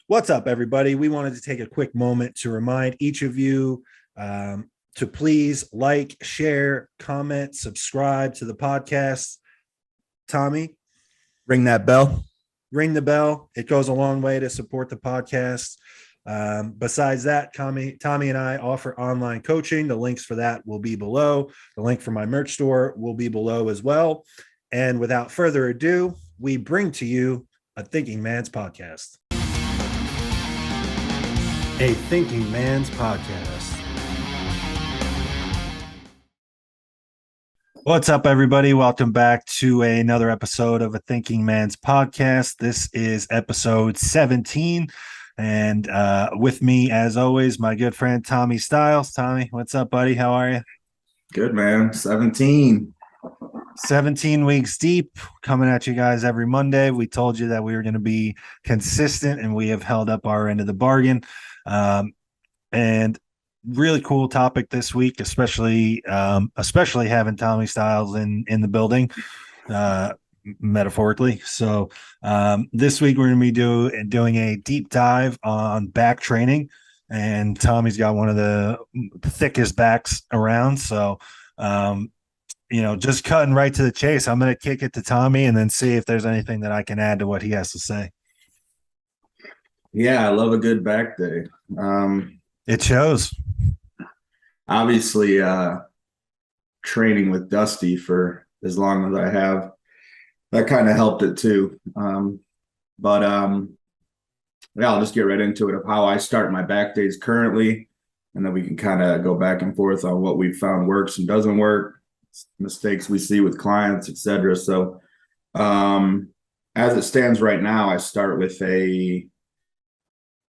What's up, everybody? We wanted to take a quick moment to remind each of you to please like, share, comment, subscribe to the podcast. Tommy, Ring that bell. ring the bell. It goes a long way to support the podcast. Besides that, Tommy and I offer online coaching. The links for that will be below. The link for my merch store will be below as well. And without further ado, we bring to you a Thinking Man's podcast. A Thinking Man's podcast. What's up, everybody? Welcome back to another episode of A Thinking Man's podcast. This is episode 17. And with me, as always, my good friend, Tommy Stiles. Tommy, what's up, buddy? How are you? Good, man. 17. 17 weeks deep, coming at you guys every Monday. We told you that we were going to be consistent, and we have held up our end of the bargain. And really cool topic this week, especially having Tommy Stiles in the building, metaphorically. So this week we're going to be doing a deep dive on back training, and Tommy's got one of the thickest backs around. So just cutting right to the chase, I'm going to kick it to Tommy and then see if there's anything that I can add to what he has to say. Yeah, I love a good back day. It shows. Obviously, training with Dusty for as long as I have, that kind of helped it too. But I'll just get right into it of how I start my back days currently, and then we can kind of go back and forth on what we've found works and doesn't work, mistakes we see with clients, etc. So as it stands right now, I start with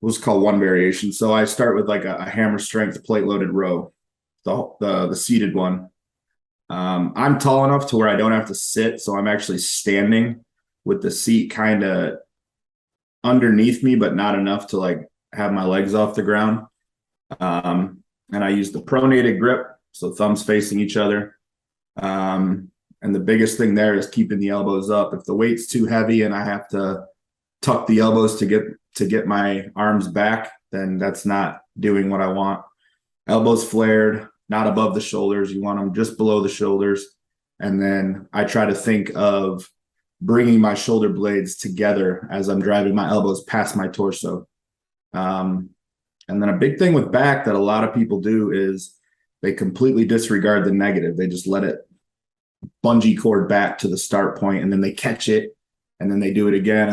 what's called one variation. So I start with like a hammer strength plate loaded row, the seated one. I'm tall enough to where I don't have to sit, so I'm actually standing with the seat kind of underneath me, but not enough to like have my legs off the ground. And I use the pronated grip, so thumbs facing each other. And the biggest thing there is keeping the elbows up. If the weight's too heavy and I have to tuck the elbows to get my arms back, then that's not doing what I want. Elbows flared, not above the shoulders. You want them just below the shoulders. And then I try to think of bringing my shoulder blades together as I'm driving my elbows past my torso. And then a big thing with back that a lot of people do is they completely disregard the negative. They just let it bungee cord back to the start point, and then they catch it, and then they do it again.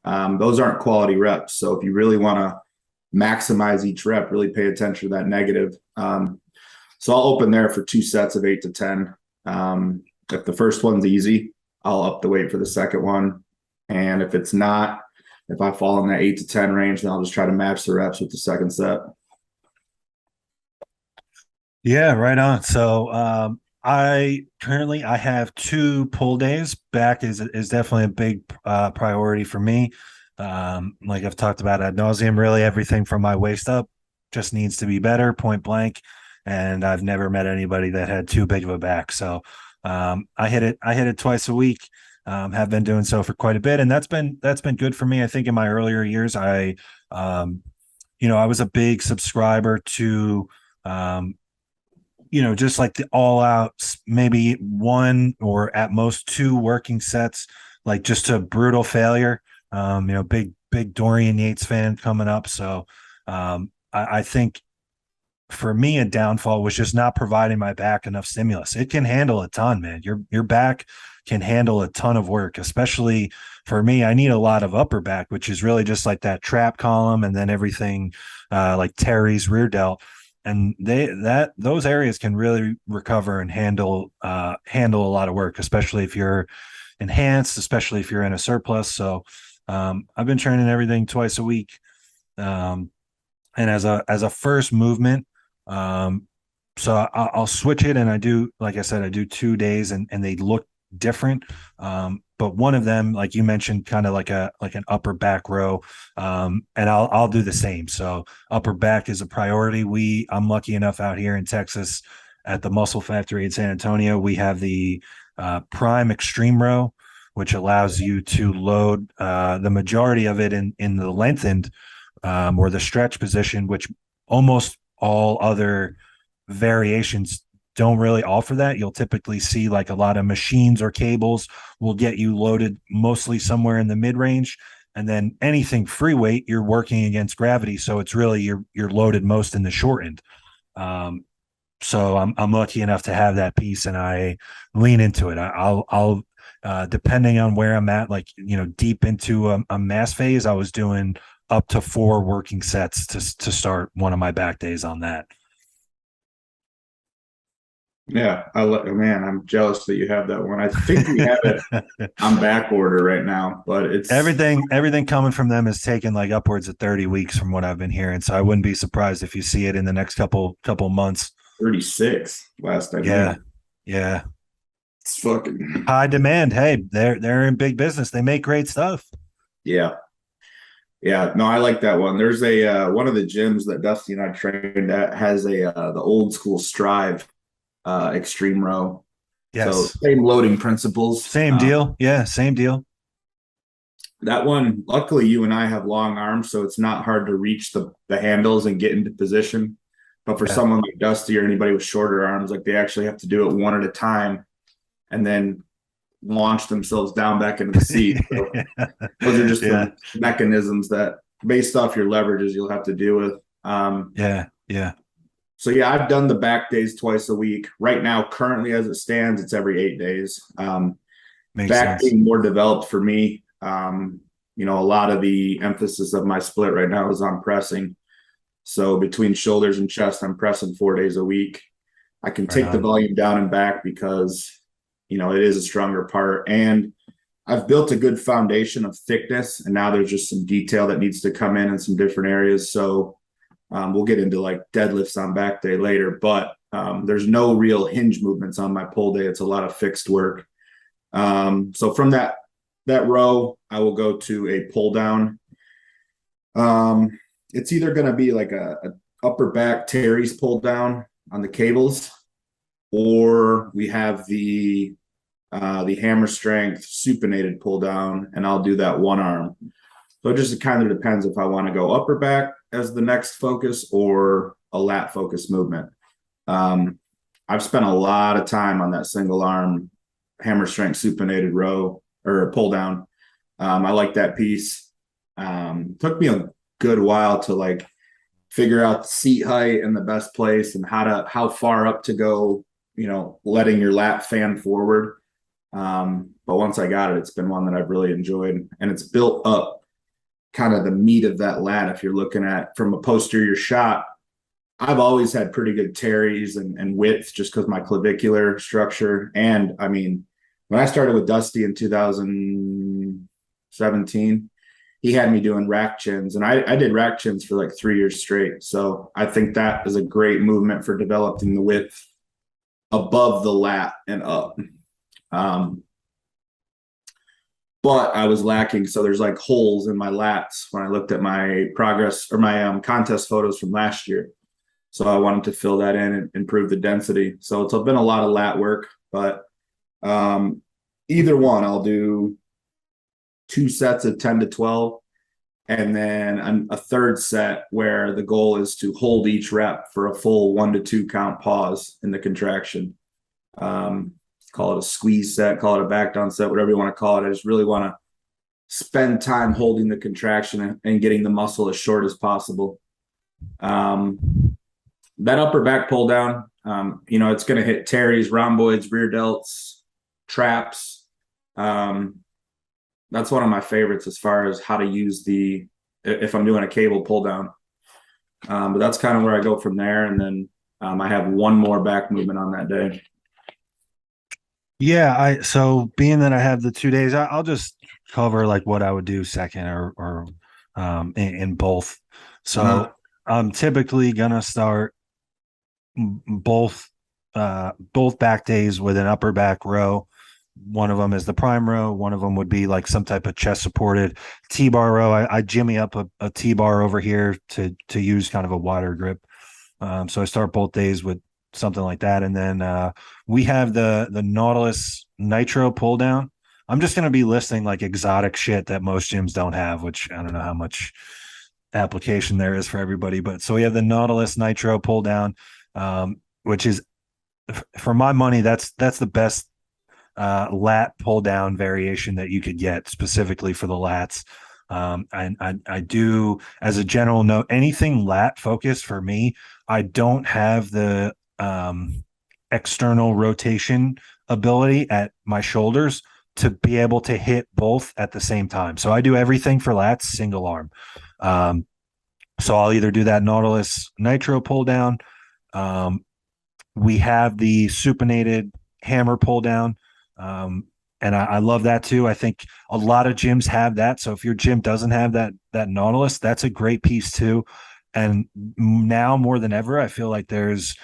And those aren't quality reps. So if you really want to maximize each rep, really pay attention to that negative. So I'll open there for 2 sets of 8 to 10. If the first one's easy, I'll up the weight for the second one. And if it's not, if I fall in that 8 to 10 range, then I'll just try to match the reps with the second set. Yeah, right on. So I have 2 pull days. Back is definitely a big priority for me. Like I've talked about ad nauseum, really everything from my waist up just needs to be better, point blank. And I've never met anybody that had too big of a back. So I hit it twice a week. Have been doing so for quite a bit, and that's been good for me. I think in my earlier years, I was a big subscriber to just like the all out, maybe 1 or at most 2 working sets, like just to brutal failure. Big Dorian Yates fan coming up. So I think for me, a downfall was just not providing my back enough stimulus. It can handle a ton, man. Your back can handle a ton of work, especially for me. I need a lot of upper back, which is really just like that trap column and then everything like Terry's rear delt. And those areas can really recover and handle a lot of work, especially if you're enhanced, especially if you're in a surplus. So I've been training everything twice a week. And as a first movement, so I'll switch it, and I do, like I said, I do 2 days, and they look different. But one of them, like you mentioned, kind of like an upper back row, and I'll do the same. So upper back is a priority. I'm lucky enough out here in Texas at the Muscle Factory in San Antonio. We have the Prime Extreme Row, which allows you to load the majority of it in the lengthened or the stretch position, which almost all other variations don't really offer that. You'll typically see like a lot of machines or cables will get you loaded mostly somewhere in the mid range. And then anything free weight, you're working against gravity. So it's really you're loaded most in the short end. Um, so I'm lucky enough to have that piece, and I lean into it. I'll depending on where I'm at, like deep into a mass phase, I was doing up to 4 working sets to start one of my back days on that. Yeah, man, I'm jealous that you have that one. I think we have it on back order right now, but it's everything coming from them is taking like upwards of 30 weeks from what I've been hearing. So I wouldn't be surprised if you see it in the next couple months. 36 last I Yeah. knew. Yeah. It's fucking High demand. Hey, they're in big business. They make great stuff. yeah. Yeah, no, I like that one. There's a one of the gyms that Dusty and I trained at has the old school Strive extreme row. So Yes. same loading principles. Same deal. Yeah, same deal. That one, luckily you and I have long arms, so it's not hard to reach the handles and get into position. But for Yeah. someone like Dusty or anybody with shorter arms, like they actually have to do it one at a time and then launch themselves down back into the seat. So those are just Yeah. the mechanisms that, based off your leverages, you'll have to deal with. Yeah. Yeah. So yeah, I've done the back days twice a week. Right now, currently as it stands, it's every 8 days. Makes Back sense. being more developed for me. A lot of the emphasis of my split right now is on pressing. So between shoulders and chest, I'm pressing 4 days a week. I can Right take the on. volume down and back because, it is a stronger part. And I've built a good foundation of thickness, and now there's just some detail that needs to come in some different areas. So we'll get into like deadlifts on back day later, but there's no real hinge movements on my pull day. It's a lot of fixed work. So from that row, I will go to a pull down. It's either going to be like a upper back Terry's pull down on the cables, or we have the hammer strength supinated pull down, and I'll do that one arm. So it just kind of depends if I want to go upper back as the next focus or a lat focus movement. I've spent a lot of time on that single arm hammer strength supinated row or pull down. I like that piece. Took me a good while to like figure out the seat height and the best place and how far up to go, letting your lat fan forward. But once I got it, it's been one that I've really enjoyed, and it's built up kind of the meat of that lat. If you're looking at from a posterior shot, I've always had pretty good teres and width just because my clavicular structure. And I mean, when I started with Dusty in 2017, he had me doing rack chins, and I did rack chins for like 3 years straight. So I think that is a great movement for developing the width above the lat and up. But I was lacking. So there's like holes in my lats when I looked at my progress or my contest photos from last year. So I wanted to fill that in and improve the density. So it's been a lot of lat work, but either one, I'll do 2 sets of 10 to 12, and then a third set where the goal is to hold each rep for a full 1 to 2 count pause in the contraction. Call it a squeeze set, call it a back down set, whatever you want to call it. I just really want to spend time holding the contraction and getting the muscle as short as possible. That upper back pull down, it's going to hit teres, rhomboids, rear delts, traps. That's one of my favorites as far as how to use if I'm doing a cable pull down. But that's kind of where I go from there. And then I have one more back movement on that day. Yeah, so being that I have the 2 days, I'll just cover like what I would do second or in both. So I'm typically gonna start both back days with an upper back row. One of them is the prime row. One of them would be like some type of chest supported T-bar row. I jimmy up a T-bar over here to use kind of a wider grip. So I start both days with something like that, and then we have the Nautilus Nitro pull down. I'm just going to be listing like exotic shit that most gyms don't have, which I don't know how much application there is for everybody. But so we have the Nautilus Nitro pull down, which is for my money, that's the best lat pull down variation that you could get specifically for the lats. I do, as a general note, anything lat focused for me, I don't have the external rotation ability at my shoulders to be able to hit both at the same time. So I do everything for lats single arm. So I'll either do that Nautilus Nitro pull down. We have the supinated hammer pull down. And I love that too. I think a lot of gyms have that. So if your gym doesn't have that Nautilus, that's a great piece too. And now more than ever, I feel like there's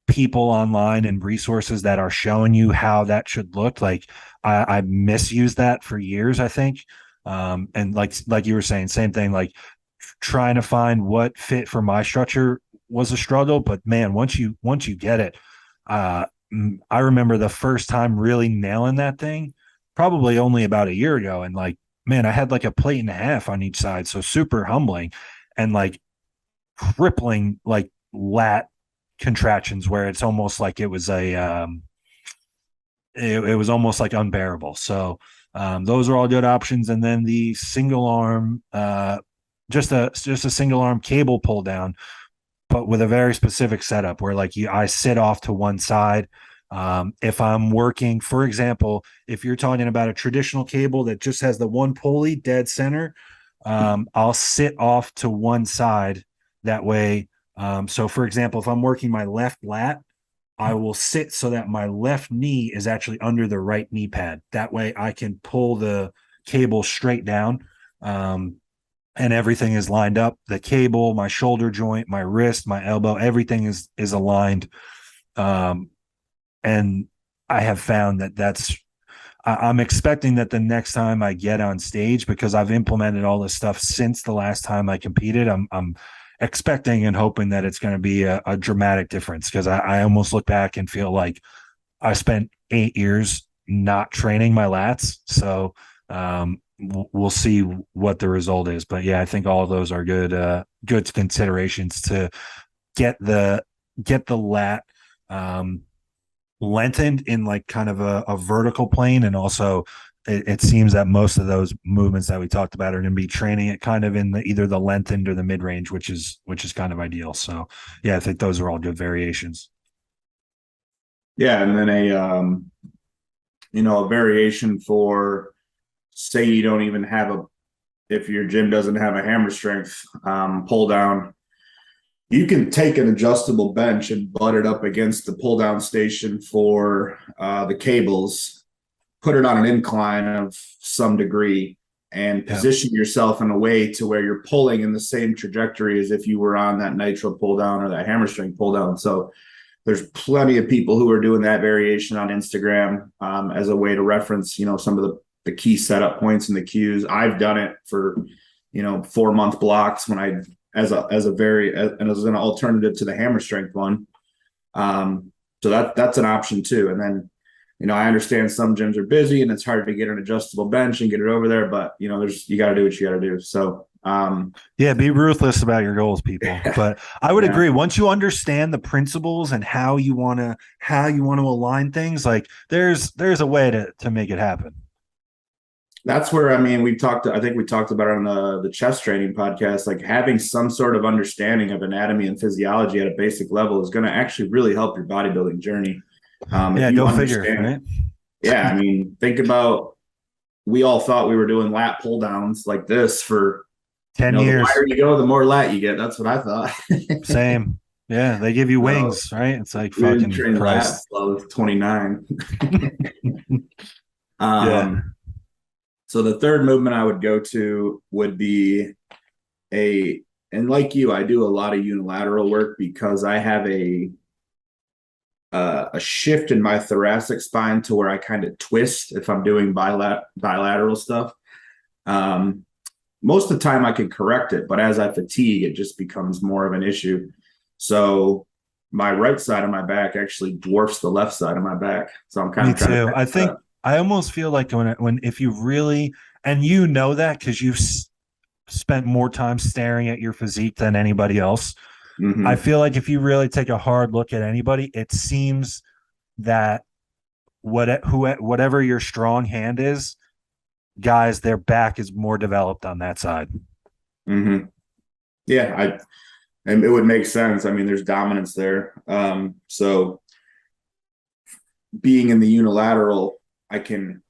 people online and resources that are showing you how that should look. Like I misused that for years, I think. And like you were saying, same thing, like trying to find what fit for my structure was a struggle. But man, once you get it, I remember the first time really nailing that thing, probably only about a year ago. And like, man, I had like a plate and a half on each side. So super humbling and like crippling, like lat contractions where it's almost like it was it was almost like unbearable. So those are all good options. And then the single arm, just a single arm cable pull down, but with a very specific setup where like I sit off to one side. If I'm working, for example, if you're talking about a traditional cable that just has the one pulley dead center, I'll sit off to one side that way. So for example, if I'm working my left lat, I will sit so that my left knee is actually under the right knee pad. That way I can pull the cable straight down. And everything is lined up. The cable, my shoulder joint, my wrist, my elbow, everything is aligned. And I have found I'm expecting that the next time I get on stage, because I've implemented all this stuff since the last time I competed, I'm expecting and hoping that it's going to be a dramatic difference, because I almost look back and feel like I spent 8 years not training my lats. So we'll see what the result is. But yeah, I think all of those are good considerations to get the lat lengthened in like kind of a vertical plane. And also it seems that most of those movements that we talked about are going to be training it kind of in either the lengthened or the mid range, which is kind of ideal. So yeah, I think those are all good variations. Yeah, and then a variation for, say you don't even have if your gym doesn't have a hammer strength pull down, you can take an adjustable bench and butt it up against the pull down station for the cables, put it on an incline of some degree, and position yourself in a way to where you're pulling in the same trajectory as if you were on that nitro pull down or that hammer strength pull down. So there's plenty of people who are doing that variation on Instagram as a way to reference, some of the key setup points and the cues. I've done it for, 4-month blocks when as an alternative to the hammer strength one. So that's an option too. And then, I understand some gyms are busy and it's hard to get an adjustable bench and get it over there, but you got to do what you got to do. So be ruthless about your goals, people. But I would agree, once you understand the principles and how you want to align things, like there's a way to make it happen. That's where, I think we talked about it on the chest training podcast, like having some sort of understanding of anatomy and physiology at a basic level is going to actually really help your bodybuilding journey. Go figure, right? Yeah. Think about, we all thought we were doing lat pull downs like this for 10 years. The higher you go, the more lat you get. That's what I thought. Same. Yeah. They give you wings, right? It's like fucking Christ. I was 29. Yeah. So the third movement I would go to would be and like you, I do a lot of unilateral work because I have a shift in my thoracic spine to where I kind of twist if I'm doing bilateral stuff. Most of the time I can correct it, but as I fatigue, it just becomes more of an issue. So my right side of my back actually dwarfs the left side of my back. So I'm kind of trying to I almost feel like when if you really, and you know that because you've spent more time staring at your physique than anybody else. I Hmm. feel like if you really take a hard look at anybody, it seems that whatever your strong hand is, guys, their back is more developed on that side. Hmm. Yeah, and it would make sense. I mean, there's dominance there. So being in the unilateral, I can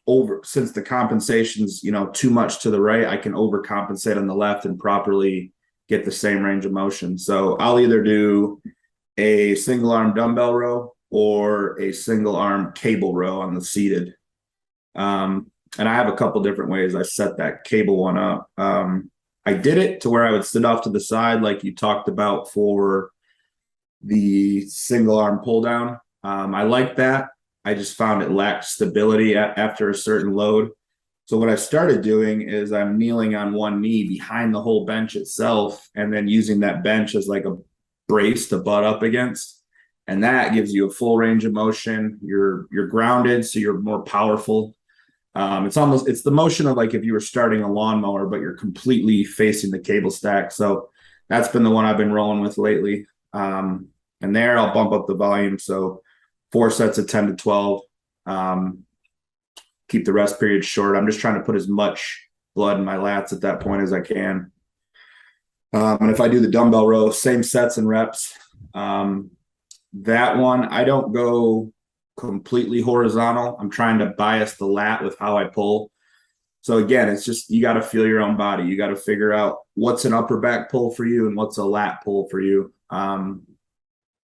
over since the compensation's too much to the right, I can overcompensate on the left and properly get the same range of motion. So I'll either do a single arm dumbbell row or a single arm cable row on the seated. And I have a couple different ways I set that cable one up. I did it to where I would sit off to the side, like you talked about for the single arm pull down. I like that. I just found it lacked stability after a certain load. So what I started doing is I'm kneeling on one knee behind the whole bench itself, and then using that bench as like a brace to butt up against. And that gives you a full range of motion. You're grounded, so you're more powerful. It's the motion of like if you were starting a lawnmower, but you're completely facing the cable stack. So that's been the one I've been rolling with lately. And there I'll bump up the volume. So 4 sets of 10 to 12. Um, Keep the rest period short. I'm just trying to put as much blood in my lats at that point as I can. And if I do the dumbbell row, same sets and reps. That one, I don't go completely horizontal. I'm trying to bias the lat with how I pull. So again, it's just you got to feel your own body. You got to figure out what's an upper back pull for you and what's a lat pull for you. And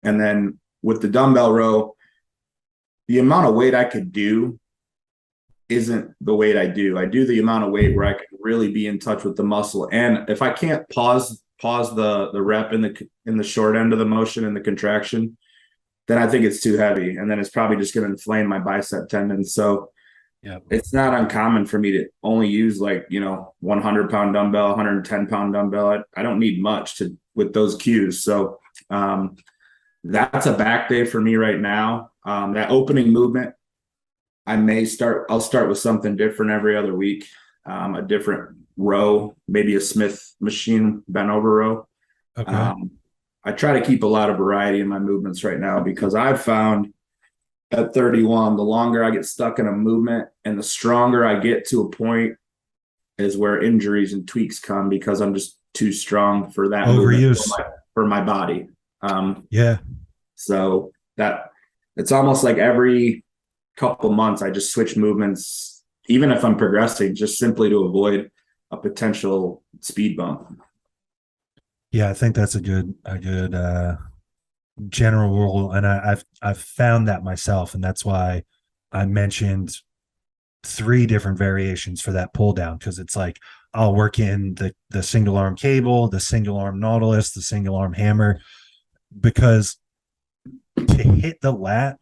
then with the dumbbell row, the amount of weight I could do isn't the weight I do. I do the amount of weight where I can really be in touch with the muscle. And if I can't pause the rep in the short end of the motion and the contraction, then I think it's too heavy. And then it's probably just going to inflame my bicep tendons. So Yeah. it's not uncommon for me to only use 100-pound dumbbell, 110-pound dumbbell. I don't need much to with those cues. So that's a back day for me right now. That opening movement, I'll start with something different every other week. A different row, maybe a Smith machine bent over row. Okay. Um, I try to keep a lot of variety in my movements right now because I've found at 31, the longer I get stuck in a movement and the stronger I get to a point is where injuries and tweaks come because I'm just too strong for that movement Overuse. for my body. Yeah. So that it's almost like every couple months I just switch movements, even if I'm progressing, just simply to avoid a potential speed bump. Yeah, I think that's a good general rule, and I've found that myself, and that's why I mentioned three different variations for that pull down because it's like I'll work in the single arm cable, the single arm nautilus, the single arm hammer, because to hit the lat,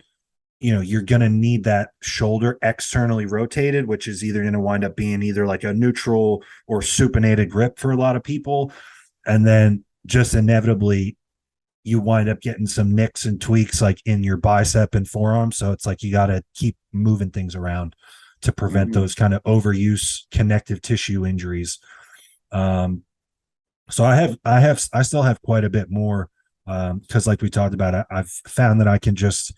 you're going to need that shoulder externally rotated, which is either going to wind up being either like a neutral or supinated grip for a lot of people. And then just inevitably, you wind up getting some nicks and tweaks like in your bicep and forearm. So it's like you got to keep moving things around to prevent Mm-hmm. those kind of overuse connective tissue injuries. So I still have quite a bit more because like we talked about, I've found that I can just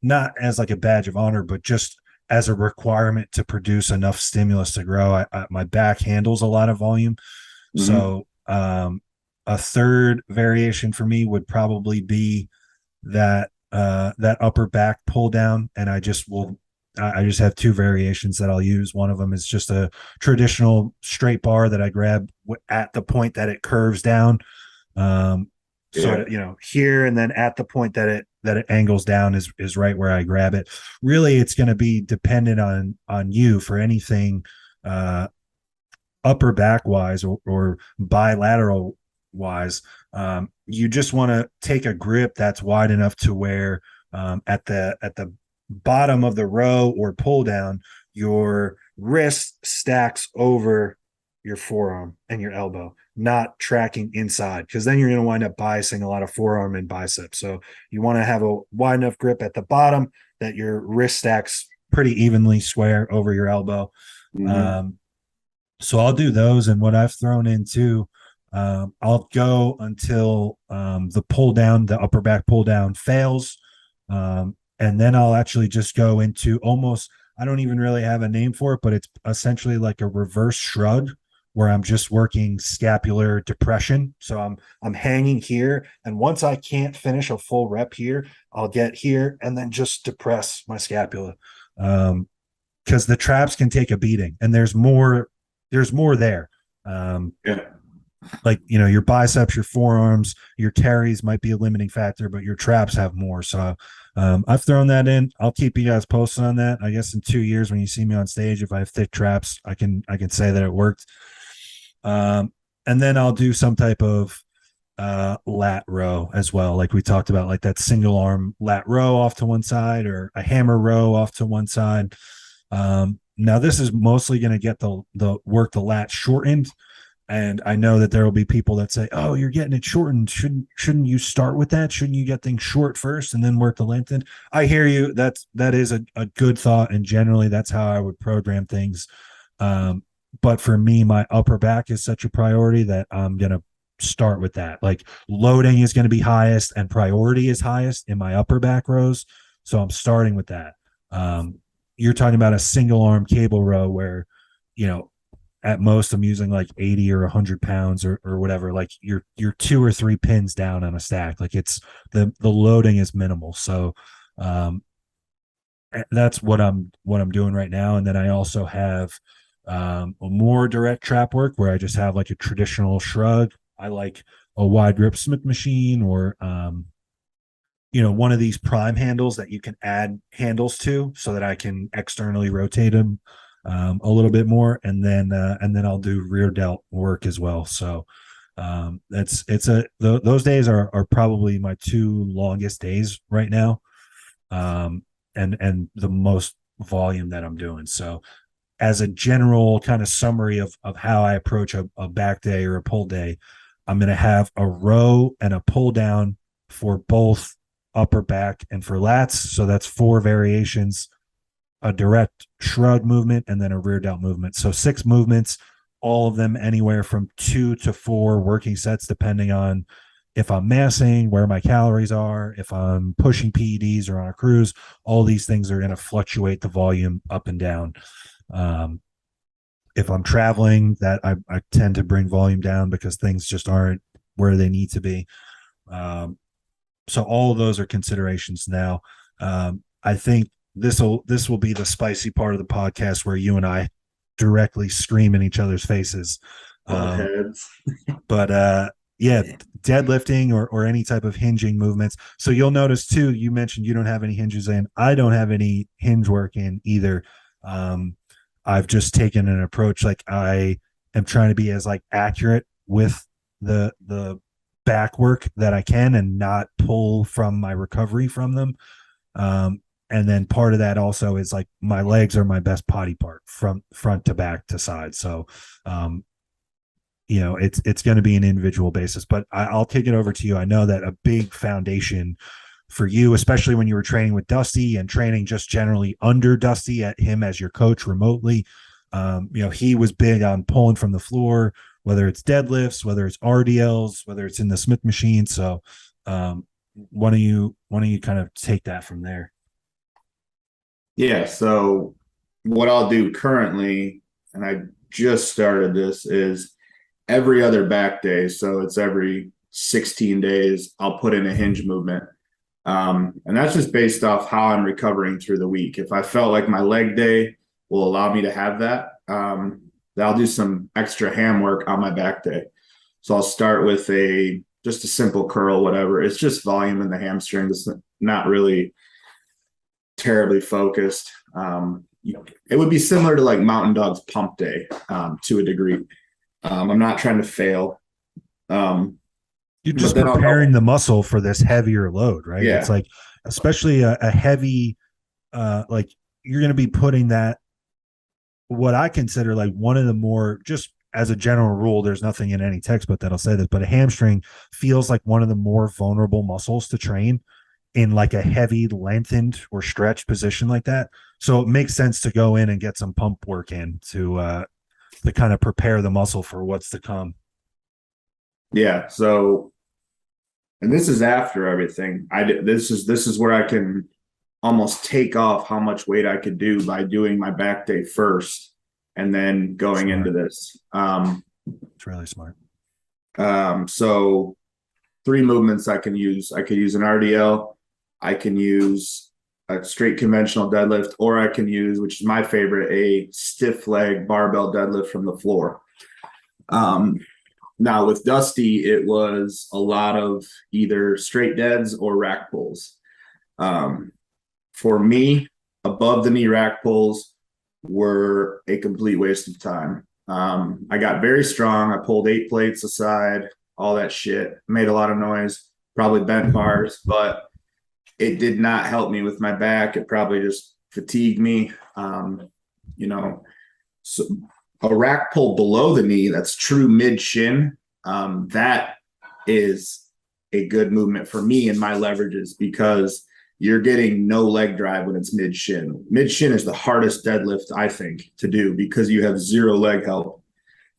not as like a badge of honor, but just as a requirement to produce enough stimulus to grow. My back handles a lot of volume. Mm-hmm. So a third variation for me would probably be that upper back pull down, and I just have two variations that I'll use. One of them is just a traditional straight bar that I grab at the point that it curves down, sort Yeah. of here, and then at the point that it angles down is right where I grab it. Really, it's going to be dependent on you for anything upper back wise or bilateral wise. You just want to take a grip that's wide enough to where at the bottom of the row or pull down, your wrist stacks over your forearm and your elbow, not tracking inside, because then you're going to wind up biasing a lot of forearm and bicep. So you want to have a wide enough grip at the bottom that your wrist stacks pretty evenly square over your elbow. Mm-hmm. So I'll do those. And what I've thrown into, I'll go until the pull down, the upper back pull down fails. And then I'll actually just go into almost, I don't even really have a name for it, but it's essentially like a reverse shrug where I'm just working scapular depression. So I'm hanging here, and once I can't finish a full rep here, I'll get here and then just depress my scapula. Because the traps can take a beating, and there's more there. Yeah. Like, your biceps, your forearms, your teres might be a limiting factor, but your traps have more. So I've thrown that in. I'll keep you guys posted on that. I guess in 2 years when you see me on stage, if I have thick traps, I can say that it worked. And then I'll do some type of lat row as well, like we talked about, like that single arm lat row off to one side, or a hammer row off to one side. Now this is mostly going to get the work the lat shortened. And I know that there will be people that say, "Oh, you're getting it shortened. Shouldn't you start with that? Shouldn't you get things short first and then work the lengthen?" I hear you. That is a good thought, and generally that's how I would program things. But for me, my upper back is such a priority that I'm gonna start with that. Like, loading is going to be highest and priority is highest in my upper back rows, so I'm starting with that. You're talking about a single arm cable row where, you know, at most I'm using like 80 or 100 pounds or whatever. Like you're 2 or 3 pins down on a stack. Like, it's the loading is minimal. So that's what I'm doing right now. And then I also have a more direct trap work where I just have like a traditional shrug. I like a wide grip Smith machine, or one of these prime handles that you can add handles to so that I can externally rotate them a little bit more, and then I'll do rear delt work as well. So those days are probably my 2 longest days right now, and the most volume that I'm doing. So as a general kind of summary of how I approach a back day or a pull day, I'm going to have a row and a pull down for both upper back and for lats. So that's 4 variations, a direct shrug movement, and then a rear delt movement. So 6 movements, all of them anywhere from 2 to 4 working sets, depending on if I'm massing, where my calories are, if I'm pushing PEDs or on a cruise. All these things are going to fluctuate the volume up and down. If I'm traveling, that I tend to bring volume down because things just aren't where they need to be. So all of those are considerations now. I think this will be the spicy part of the podcast where you and I directly scream in each other's faces. Heads. But yeah, deadlifting or any type of hinging movements. So you'll notice too, you mentioned you don't have any hinges in. I don't have any hinge work in either. I've just taken an approach, like I am trying to be as like accurate with the back work that I can and not pull from my recovery from them. And then part of that also is like my legs are my best potty part from front to back to side. So, it's going to be an individual basis, but I'll kick it over to you. I know that a big foundation for you, especially when you were training with Dusty and training just generally under Dusty at him as your coach remotely, he was big on pulling from the floor, whether it's deadlifts, whether it's RDLs, whether it's in the Smith machine. So why don't you kind of take that from there? Yeah. So what I'll do currently, and I just started this, is every other back day. So it's every 16 days, I'll put in a hinge movement. And that's just based off how I'm recovering through the week. If I felt like my leg day will allow me to have that, I'll do some extra ham work on my back day. So I'll start with just a simple curl, whatever. It's just volume in the hamstring. It's not really terribly focused. It would be similar to like Mountain Dog's pump day to a degree. I'm not trying to fail. You're just preparing the muscle for this heavier load, right? Yeah. It's like, especially a heavy, like you're going to be putting that, what I consider like one of the more, just as a general rule, there's nothing in any textbook that'll say this, but a hamstring feels like one of the more vulnerable muscles to train in like a heavy lengthened or stretched position like that. So it makes sense to go in and get some pump work in to kind of prepare the muscle for what's to come. Yeah. So, and this is after everything. This is where I can almost take off how much weight I could do by doing my back day first and then going Smart. into this. It's really smart. So 3 movements I can use. I could use an RDL. I can use a straight conventional deadlift, or I can use, which is my favorite, a stiff leg barbell deadlift from the floor. Now with Dusty, it was a lot of either straight deads or rack pulls. For me, above the knee rack pulls were a complete waste of time. I got very strong. I pulled 8 plates aside, all that shit, made a lot of noise, probably bent bars, but it did not help me with my back. It probably just fatigued me. So a rack pull below the knee, that's true mid shin. That is a good movement for me in my leverages, because you're getting no leg drive when it's mid shin. Mid shin is the hardest deadlift, I think, to do, because you have 0 leg help.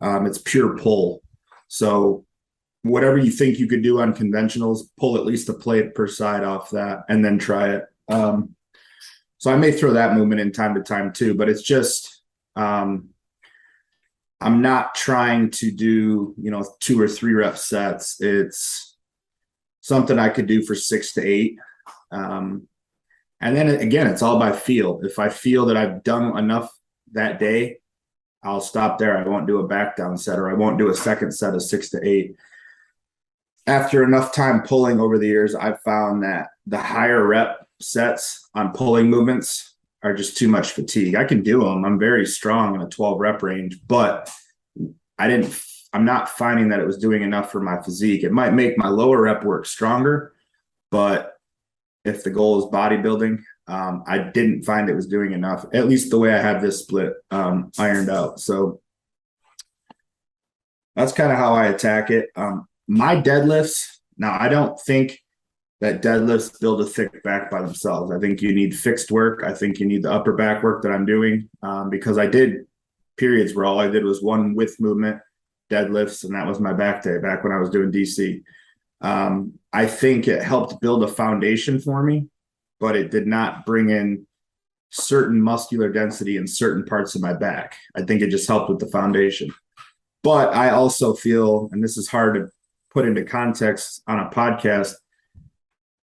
It's pure pull. So whatever you think you could do on conventionals, pull at least a plate per side off that and then try it. So I may throw that movement in time to time too, but it's just, I'm not trying to do, 2 or 3 rep sets. It's something I could do for 6 to 8. And then again, it's all by feel. If I feel that I've done enough that day, I'll stop there. I won't do a back down set, or I won't do a second set of 6 to 8. After enough time pulling over the years, I've found that the higher rep sets on pulling movements are just too much fatigue. I can do them. I'm very strong in a 12 rep range, but I'm not finding that it was doing enough for my physique. It might make my lower rep work stronger, but if the goal is bodybuilding, I didn't find it was doing enough, at least the way I have this split ironed out. So that's kind of how I attack it. My deadlifts, now I don't think that deadlifts build a thick back by themselves. I think you need fixed work. I think you need the upper back work that I'm doing, because I did periods where all I did was one width movement, deadlifts, and that was my back day back when I was doing DC. I think it helped build a foundation for me, but it did not bring in certain muscular density in certain parts of my back. I think it just helped with the foundation. But I also feel, and this is hard to put into context on a podcast,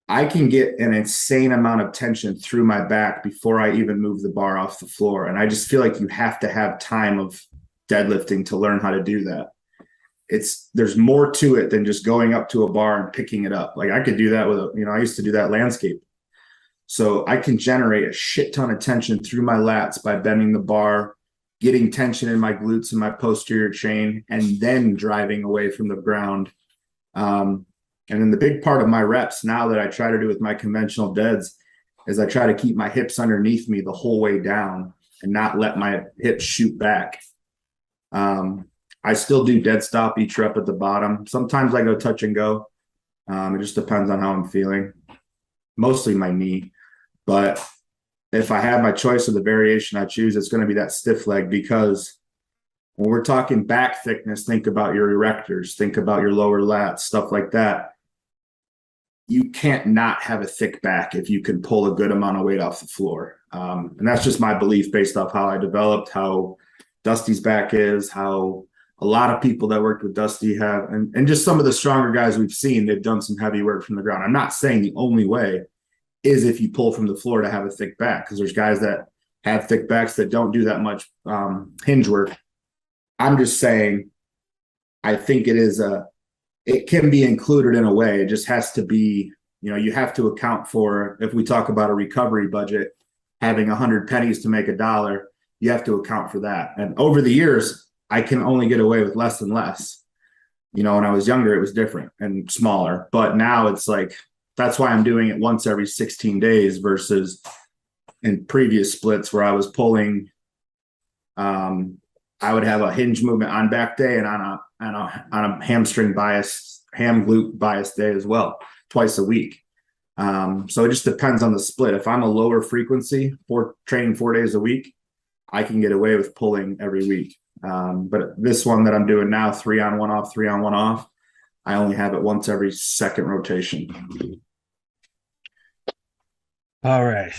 I can get an insane amount of tension through my back before I even move the bar off the floor. And I just feel like you have to have time of deadlifting to learn how to do that. There's more to it than just going up to a bar and picking it up. Like I could do that with I used to do that landscape. So I can generate a shit ton of tension through my lats by bending the bar, getting tension in my glutes and my posterior chain, and then driving away from the ground. And then the big part of my reps now that I try to do with my conventional deads is I try to keep my hips underneath me the whole way down and not let my hips shoot back. I still do dead stop each rep at the bottom. Sometimes I go touch and go. It just depends on how I'm feeling. Mostly my knee. But if I have my choice of the variation I choose, it's going to be that stiff leg, because when we're talking back thickness, think about your erectors, think about your lower lats, stuff like that. You can't not have a thick back if you can pull a good amount of weight off the floor. And that's just my belief based off how I developed, how Dusty's back is, how a lot of people that worked with Dusty have, and just some of the stronger guys we've seen, they've done some heavy work from the ground. I'm not saying the only way is if you pull from the floor to have a thick back, because there's guys that have thick backs that don't do that much hinge work. I'm just saying, I think it can be included in a way. It just has to be, you have to account for, if we talk about a recovery budget, having 100 pennies to make $1, you have to account for that. And over the years, I can only get away with less and less. When I was younger, it was different and smaller, but now it's like, that's why I'm doing it once every 16 days versus in previous splits where I was pulling I would have a hinge movement on back day and on a hamstring bias, ham glute bias day as well, twice a week. So it just depends on the split. If I'm a lower frequency for training 4 days a week, I can get away with pulling every week. But this one that I'm doing now, 3 on 1 off, 3 on 1 off, I only have it once every second rotation. All right.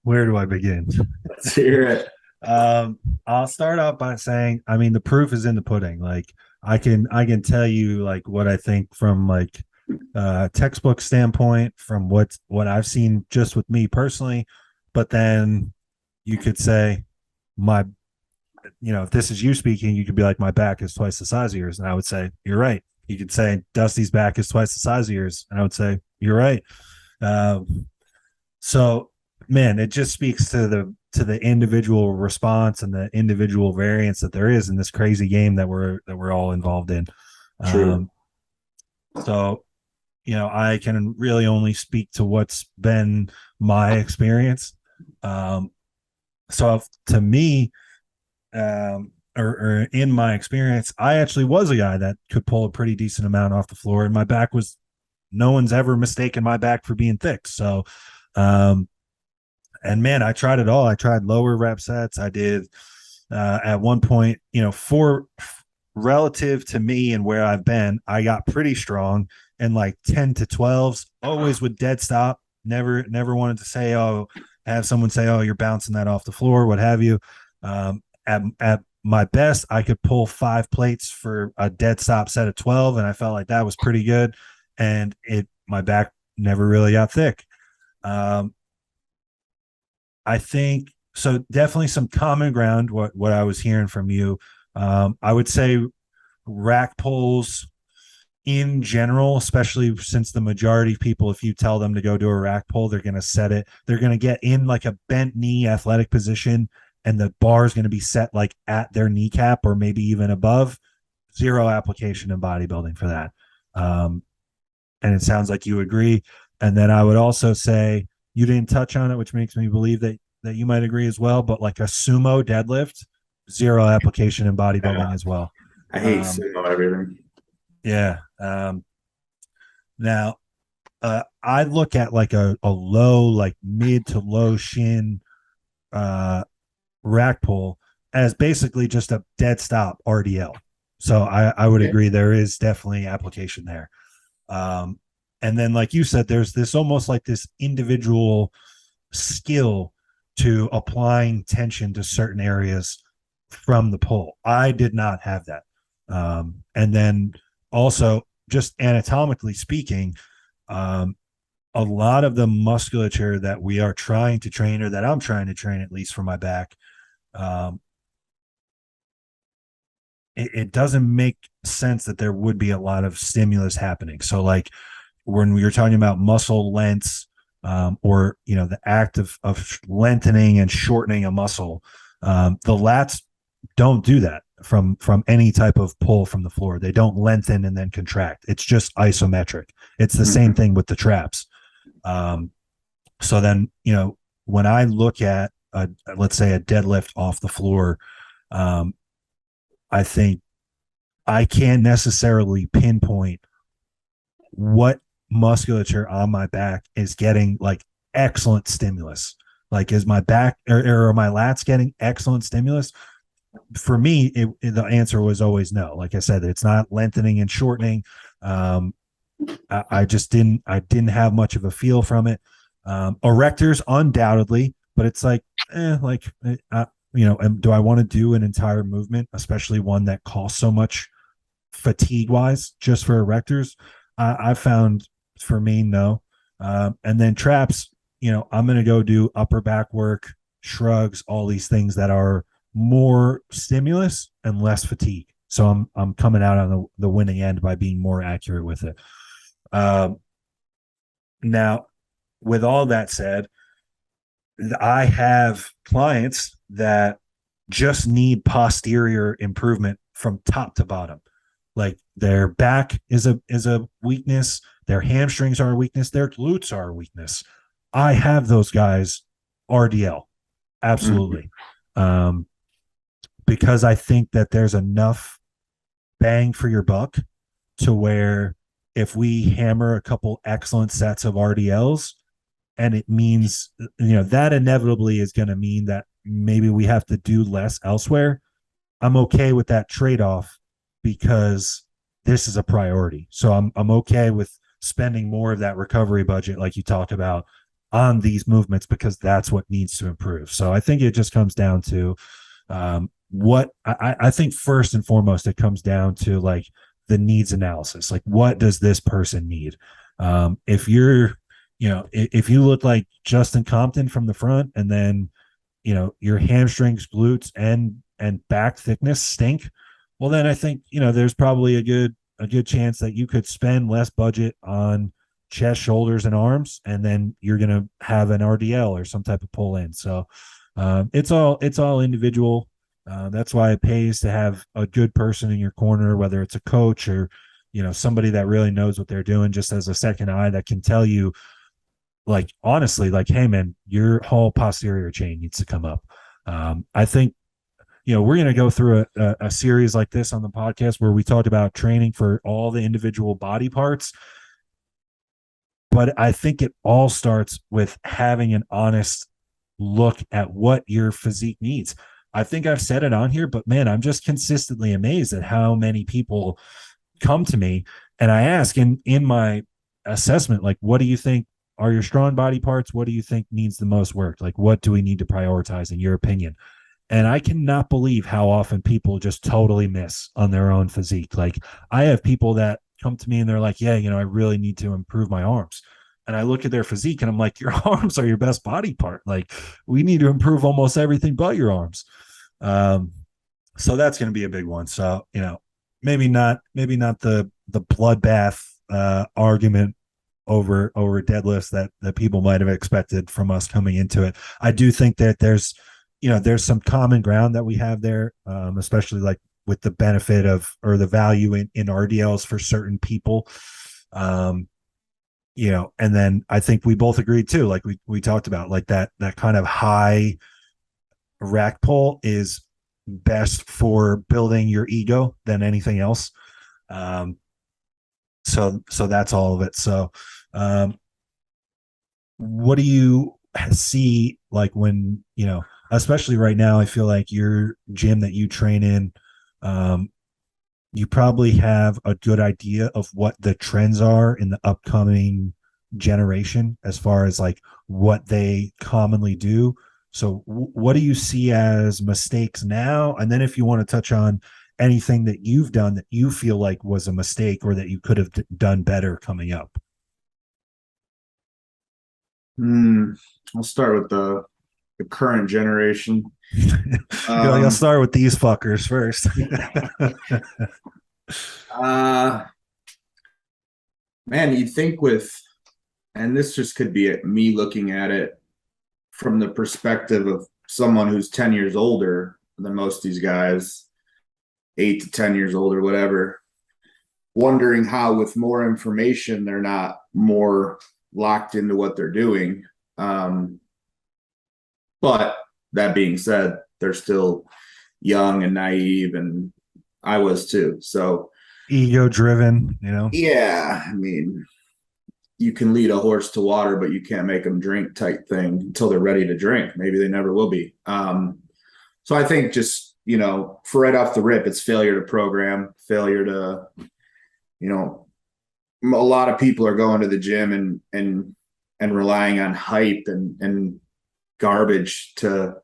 Where do I begin? Let's hear it. I'll start out by saying, I mean, the proof is in the pudding. Like I can tell you like what I think from like textbook standpoint, from what I've seen just with me personally. But then you could say my, if this is you speaking, you could be like, my back is twice the size of yours. And I would say, you're right. You could say Dusty's back is twice the size of yours. And I would say, you're right. So man, it just speaks to the individual response and the individual variance that there is in this crazy game that we're all involved in. True. So, I can really only speak to what's been my experience. So to me, or in my experience, I actually was a guy that could pull a pretty decent amount off the floor, and my back was, no one's ever mistaken my back for being thick. So, and man, I tried it all. I tried lower rep sets. I did, at one point, for relative to me and where I've been, I got pretty strong and like 10 to 12s, always with dead stop. Never wanted to say, oh, have someone say, oh, you're bouncing that off the floor, what have you. At my best, I could pull 5 plates for a dead stop set of 12, and I felt like that was pretty good. And my back never really got thick. I think so. Definitely some common ground. What I was hearing from you, I would say rack pulls in general, especially since the majority of people, if you tell them to go do a rack pull, they're going to set it. They're going to get in like a bent knee athletic position, and the bar is going to be set like at their kneecap or maybe even above. Zero application in bodybuilding for that. And it sounds like you agree. And then I would also say, you didn't touch on it, which makes me believe that you might agree as well. But like a sumo deadlift, zero application in bodybuilding as well. I hate sumo everything. Yeah. Now, I look at like a low, like mid to low shin rack pull as basically just a dead stop RDL. So I would agree there is definitely application there. And then, like you said, there's this almost like this individual skill to applying tension to certain areas from the pull. I did not have that. And then also, just anatomically speaking, a lot of the musculature that we are trying to train, or that I'm trying to train, at least for my back, it doesn't make sense that there would be a lot of stimulus happening. So like when we were talking about muscle lengths, or the act of lengthening and shortening a muscle, the lats don't do that from any type of pull from the floor. They don't lengthen and then contract. It's just isometric. It's the same thing with the traps. So then, when I look at let's say a deadlift off the floor, I think I can't necessarily pinpoint what musculature on my back is getting like excellent stimulus. Like, is my back or my lats getting excellent stimulus? For me, the answer was always no. Like I said, it's not lengthening and shortening. I just didn't have much of a feel from it. Erectors, undoubtedly, but it's like, do I want to do an entire movement, especially one that costs so much fatigue wise, just for erectors? I found, for me, no. And then traps, I'm going to go do upper back work, shrugs, all these things that are more stimulus and less fatigue. So I'm coming out on the winning end by being more accurate with it. Now, with all that said, I have clients that just need posterior improvement from top to bottom. Like their back is a weakness, their hamstrings are a weakness, their glutes are a weakness. I have those guys RDL, absolutely. because I think that there's enough bang for your buck to where if we hammer a couple excellent sets of RDLs, and it means, that inevitably is going to mean that maybe we have to do less elsewhere. I'm okay with that trade-off because this is a priority. So I'm okay with spending more of that recovery budget, like you talked about, on these movements because that's what needs to improve. So I think it just comes down to what I think first and foremost, it comes down to like the needs analysis. Like, what does this person need? If you're, if you look like Justin Compton from the front, and then, your hamstrings, glutes, and back thickness stink, well, then I think, there's probably a good chance that you could spend less budget on chest, shoulders, and arms, and then you're going to have an RDL or some type of pull in. So it's all individual. That's why it pays to have a good person in your corner, whether it's a coach or, somebody that really knows what they're doing, just as a second eye that can tell you, like, honestly, like, hey man, your whole posterior chain needs to come up. I think, we're going to go through a series like this on the podcast where we talked about training for all the individual body parts. But I think it all starts with having an honest look at what your physique needs. I think I've said it on here, but man, I'm just consistently amazed at how many people come to me and I ask in my assessment, like, what do you think are your strong body parts? What do you think needs the most work? Like, what do we need to prioritize in your opinion? And I cannot believe how often people just totally miss on their own physique. Like, I have people that come to me and they're like, yeah, I really need to improve my arms. And I look at their physique and I'm like, your arms are your best body part. Like, we need to improve almost everything but your arms. Um, so that's going to be a big one. So, maybe not the bloodbath argument over deadlifts that people might have expected from us coming into it. I do think that there's some common ground that we have there, especially like with the benefit of, or the value in RDLs for certain people. And then I think we both agreed too, like we talked about, like that kind of high rack pull is best for building your ego than anything else. So that's all of it. So what do you see, like, when, especially right now, I feel like your gym that you train in, you probably have a good idea of what the trends are in the upcoming generation as far as like what they commonly do. So what do you see as mistakes now? And then if you want to touch on anything that you've done that you feel like was a mistake or that you could have done better coming up. I'll start with the current generation. I'll start with these fuckers first. Man, you'd think and this just could be me looking at it from the perspective of someone who's 10 years older than most of these guys, 8 to 10 years older, whatever, wondering how with more information they're not more locked into what they're doing. But that being said, they're still young and naive, and I was too. So ego driven, Yeah, I mean, you can lead a horse to water, but you can't make them drink type thing until they're ready to drink. Maybe they never will be. So I think just, for right off the rip, it's failure to program, failure to, a lot of people are going to the gym and relying on hype and garbage to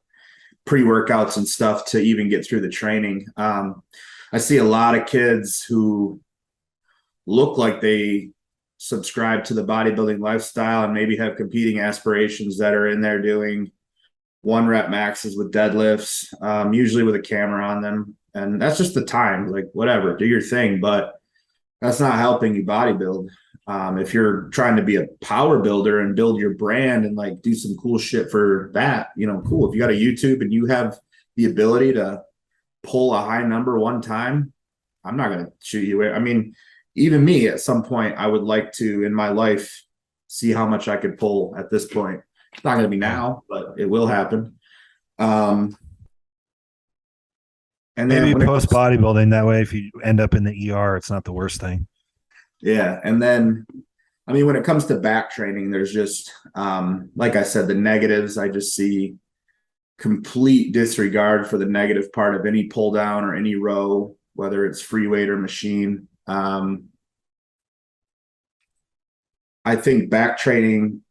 pre-workouts and stuff to even get through the training. I see a lot of kids who look like they subscribe to the bodybuilding lifestyle and maybe have competing aspirations that are in there doing 1 rep maxes with deadlifts, usually with a camera on them. And that's just the time, like, whatever, do your thing, but that's not helping you bodybuild. If you're trying to be a power builder and build your brand and like do some cool shit for that, cool. If you got a YouTube and you have the ability to pull a high number one time, I'm not going to shoot you. I mean, even me at some point, I would like to in my life see how much I could pull at this point. It's not going to be now, but it will happen. And then Maybe when it post comes, bodybuilding, that way if you end up in the ER, it's not the worst thing. yeah. And then, I mean, when it comes to back training, there's just, like I said, the negatives. I just see complete disregard for the negative part of any pull down or any row, whether it's free weight or machine. I think back training,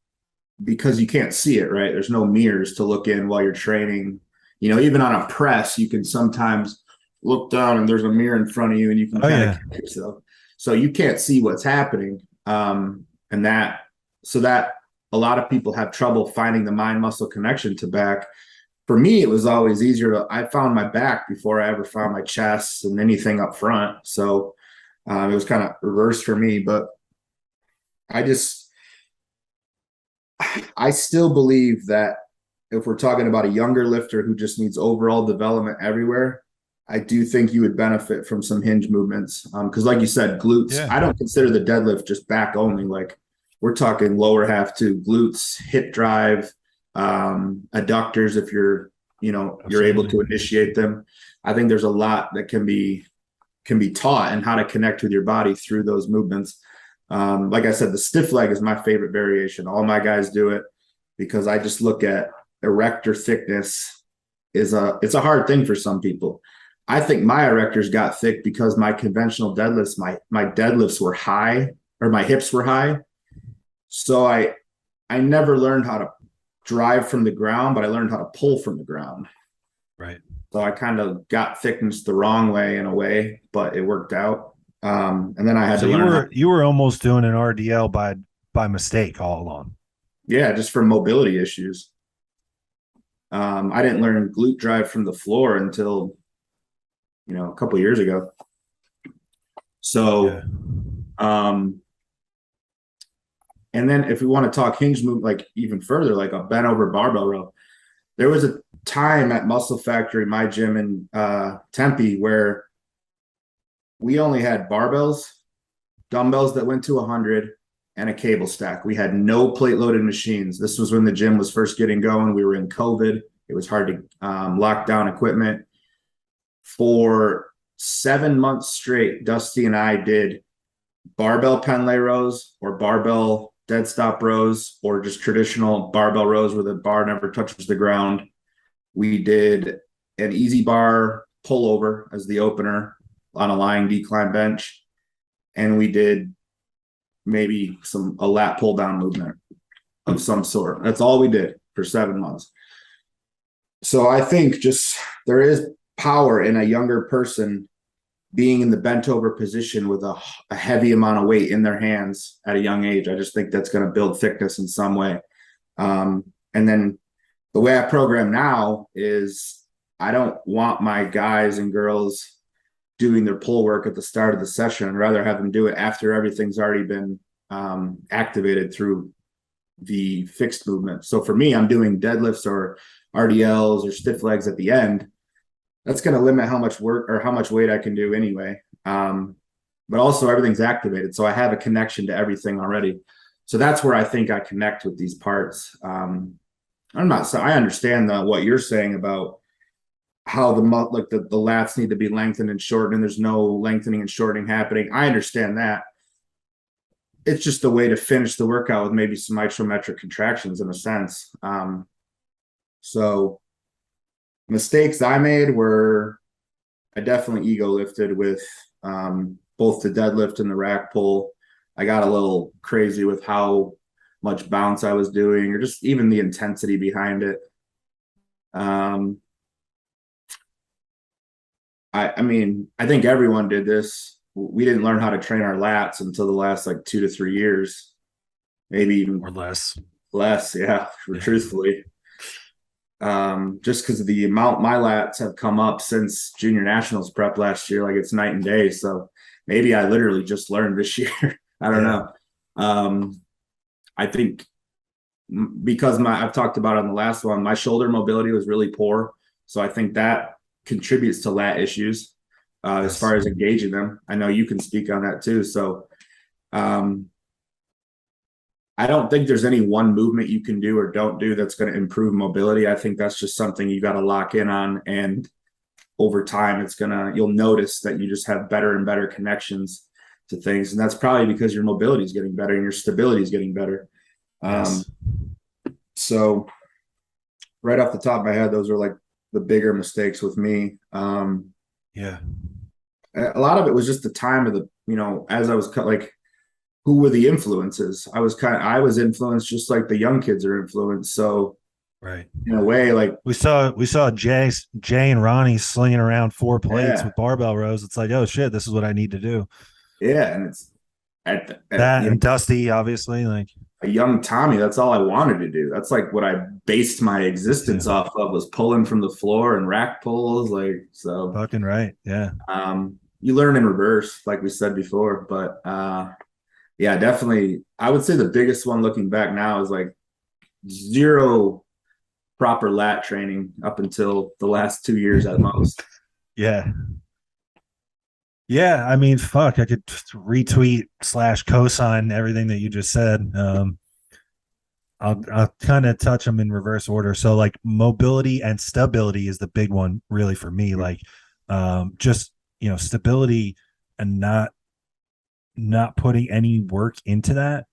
because you can't see it, right? There's no mirrors to look in while you're training. You know, even on a press, you can sometimes look down and there's a mirror in front of you and you can Oh kind of yeah, catch yourself. So you can't see what's happening. And that, so that a lot of people have trouble finding the mind muscle connection to back. For me, it was always easier to, I found my back before I ever found my chest and anything up front. So it was kind of reversed for me, but I just, I still believe that if we're talking about a younger lifter who just needs overall development everywhere, I do think you would benefit from some hinge movements. Because, like you said, glutes, yeah, I don't consider the deadlift just back only. Like, we're talking lower half too, glutes, hip drive, adductors, if you're, you're able absolutely. to initiate them. I think there's a lot that can be taught and how to connect with your body through those movements. Like I said, the stiff leg is my favorite variation. All my guys do it because I just look at erector thickness it's a hard thing for some people. I think my erectors got thick because my conventional deadlifts, my deadlifts were high, or my hips were high. So I never learned how to drive from the ground, but I learned how to pull from the ground. Right. So I kind of got thickness the wrong way in a way, but it worked out. And then I had So to you learn how, were you were almost doing an RDL by mistake all along. yeah, just for mobility issues. I didn't learn glute drive from the floor until, a couple years ago. Yeah. So, um, and then if we want to talk hinge move, like even further, like a bent over barbell row, there was a time at Muscle Factory, my gym in Tempe, where we only had barbells, dumbbells that went to 100, and a cable stack. We had no plate loaded machines. This was when the gym was first getting going. We were in COVID. It was hard to lock down equipment. For 7 months straight, Dusty and I did barbell Pendlay rows or barbell dead stop rows or just traditional barbell rows where the bar never touches the ground. We did an easy bar pullover as the opener on a lying decline bench. And we did maybe a lat pull down movement of some sort. That's all we did for 7 months. So I think just there is power in a younger person being in the bent over position with a heavy amount of weight in their hands at a young age. I just think that's going to build thickness in some way. And then the way I program now is I don't want my guys and girls doing their pull work at the start of the session. I'd rather have them do it after everything's already been activated through the fixed movement. So for me, I'm doing deadlifts or RDLs or stiff legs at the end. That's going to limit how much work or how much weight I can do anyway. But also everything's activated. So I have a connection to everything already. So that's where I think I connect with these parts. I understand what you're saying about how the lats need to be lengthened and shortened, and there's no lengthening and shortening happening. I understand that. It's just a way to finish the workout with maybe some isometric contractions in a sense. So mistakes I made were I definitely ego lifted with both the deadlift and the rack pull. I got a little crazy with how much bounce I was doing, or just even the intensity behind it. I mean, I think everyone did this. We didn't learn how to train our lats until the last like 2 to 3 years, maybe even Or less. less. Yeah, Yeah. truthfully. Just because of the amount my lats have come up since junior nationals prep last year, like it's night and day. So maybe I literally just learned this year. I don't Yeah. know. I think because I've talked about it on the last one, my shoulder mobility was really poor. So I think that contributes to lat issues as Yes. far as engaging them. I know you can speak on that too. So I don't think there's any one movement you can do or don't do that's going to improve mobility. I think that's just something you got to lock in on and over time, you'll notice that you just have better and better connections to things. And that's probably because your mobility is getting better and your stability is getting better. Um, Yes. so right off the top of my head, those are like the bigger mistakes with me. Yeah. A lot of it was just the time of as I was like, who were the influences? I was influenced just like the young kids are influenced. So Right. in a way, like, We saw Jay and Ronnie slinging around 4 plates yeah, with barbell rows. It's like, oh shit, this is what I need to do. yeah. And it's That and Dusty, obviously, like a young Tommy, that's all I wanted to do. That's like what I based my me too. existence off of, was pulling from the floor and rack pulls. Like, so, Fucking right. Yeah. you learn in reverse, like we said before, but, yeah, definitely. I would say the biggest one looking back now is like zero proper lat training up until the last 2 years at most. Yeah. Yeah. I mean, fuck, I could retweet slash cosign everything that you just said. I'll kind of touch them in reverse order. So like mobility and stability is the big one really for me. Like just stability and not putting any work into that.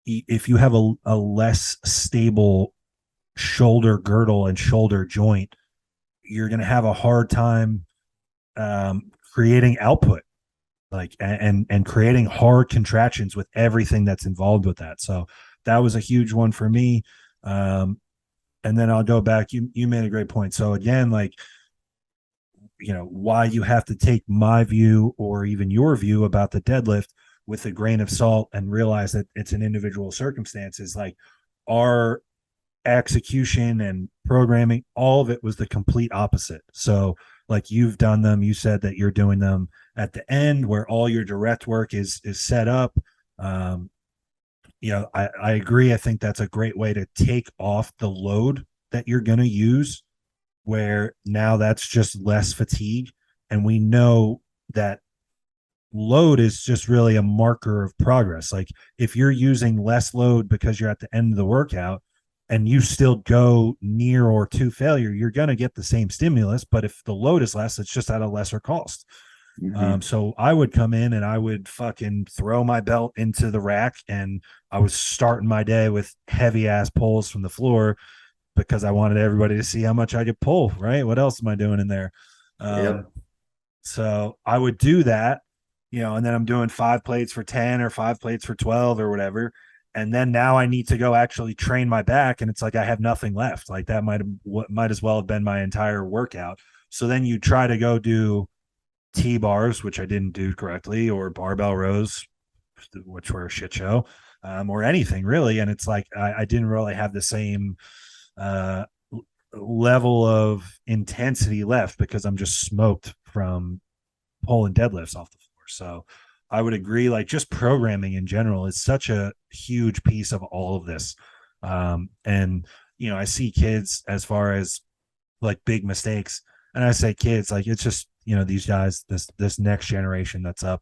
If you have a less stable shoulder girdle and shoulder joint, you're going to have a hard time creating output, like and creating hard contractions with everything that's involved with that. So that was a huge one for me. And then I'll go back. You made a great point. So again, like why you have to take my view or even your view about the deadlift with a grain of salt and realize that it's an individual circumstance. Is like our execution and programming, all of it was the complete opposite. So like you've done them, you said that you're doing them at the end where all your direct work is set up. I agree. I think that's a great way to take off the load that you're going to use, where now that's just less fatigue. And we know that load is just really a marker of progress. Like if you're using less load because you're at the end of the workout and you still go near or to failure, you're going to get the same stimulus. But if the load is less, it's just at a lesser cost. Mm-hmm. So I would come in and I would fucking throw my belt into the rack and I was starting my day with heavy ass pulls from the floor because I wanted everybody to see how much I could pull, right? What else am I doing in there? Yep. So I would do that, and then I'm doing 5 plates for 10 or 5 plates for 12 or whatever. And then now I need to go actually train my back. And it's like I have nothing left. Like that might as well have been my entire workout. So then you try to go do T-bars, which I didn't do correctly, or barbell rows, which were a shit show, or anything really. And it's like I didn't really have the same uh, level of intensity left because I'm just smoked from pulling deadlifts off the floor. So I would agree, like just programming in general is such a huge piece of all of this. And I see kids as far as like big mistakes, and I say kids, like it's just these guys, this next generation that's up,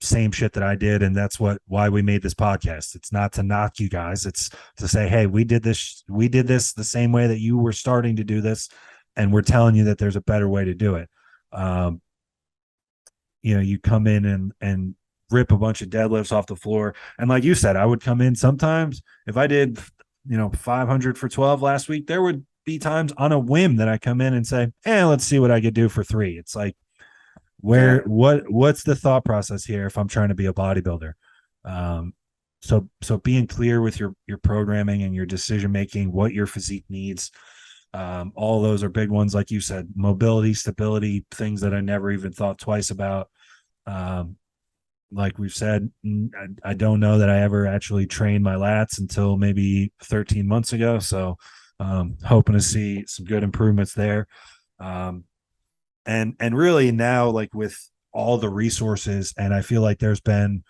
same shit that I did, and that's why we made this podcast. It's not to knock you guys, it's to say, hey, we did this the same way that you were starting to do this, and we're telling you that there's a better way to do it. You come in and rip a bunch of deadlifts off the floor, and like you said, I would come in sometimes if I did 500 for 12 last week, there would be times on a whim that I come in and say, let's see what I could do for 3. It's like, Exactly. what's the thought process here if I'm trying to be a bodybuilder? So being clear with your programming and your decision making, what your physique needs, all those are big ones. Like you said, mobility, stability, things that I never even thought twice about. Like we've said, I don't know that I ever actually trained my lats until maybe 13 months ago. So hoping to see some good improvements there. And really now, like with all the resources, and I feel like there's been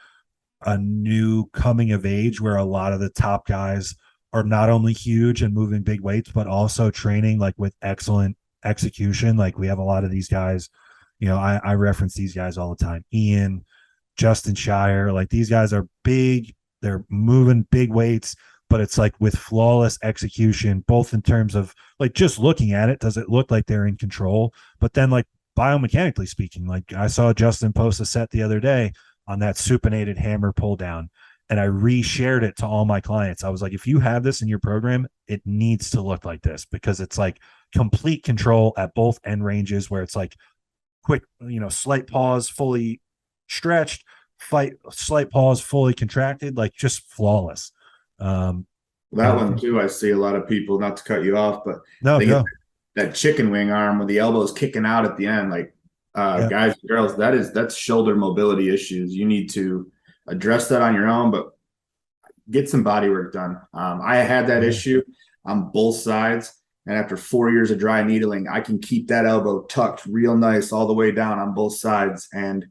a new coming of age where a lot of the top guys are not only huge and moving big weights, but also training like with excellent execution. Like we have a lot of these guys, I reference these guys all the time. Ian, Justin Shire, like these guys are big, they're moving big weights, but it's like with flawless execution, both in terms of like just looking at it, does it look like they're in control? But then like biomechanically speaking, like I saw Justin post a set the other day on that supinated hammer pull down, and I reshared it to all my clients. I was like, if you have this in your program, it needs to look like this, because it's like complete control at both end ranges, where it's like quick, slight pause, fully stretched, fight, slight pause, fully contracted, like just flawless. That one And too, I see a lot of people, not to cut you off, but no, they get go. that chicken wing arm with the elbows kicking out at the end. Like Yeah. guys and girls, that's shoulder mobility issues. You need to address that on your own, but get some body work done. I had that Yeah. issue on both sides. And after 4 years of dry needling, I can keep that elbow tucked real nice all the way down on both sides. And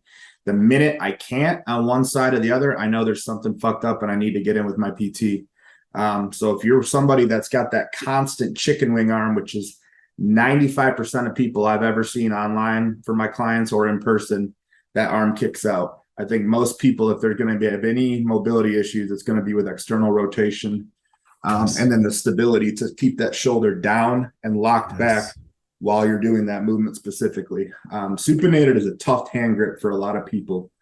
the minute I can't on one side or the other, I know there's something fucked up and I need to get in with my PT. So if you're somebody that's got that constant chicken wing arm, which is 95% of people I've ever seen online for my clients or in person, that arm kicks out. I think most people, if they're going to have any mobility issues, it's going to be with external rotation, Yes. and then the stability to keep that shoulder down and locked back Yes. while you're doing that movement specifically. Supinated is a tough hand grip for a lot of people.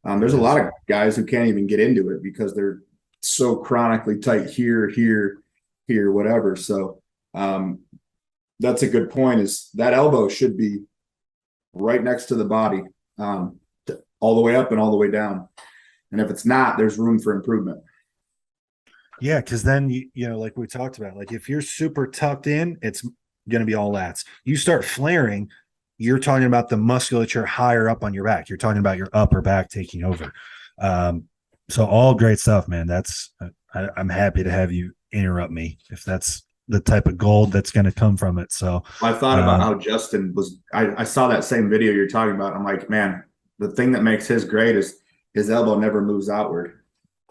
It There's a is. lot of guys who can't even get into it because they're so chronically tight here, here, here, whatever. So that's a good point. Is that elbow should be right next to the body, all the way up and all the way down. And if it's not, there's room for improvement. Yeah, because then like we talked about, like if you're super tucked in, it's going to be all lats. You start flaring, you're talking about the musculature higher up on your back. You're talking about your upper back taking over. So all great stuff, man. I'm happy to have you interrupt me if that's the type of gold that's going to come from it. So I thought about um, how Justin was. I saw that same video you're talking about. I'm like, man, the thing that makes his great is his elbow never moves outward.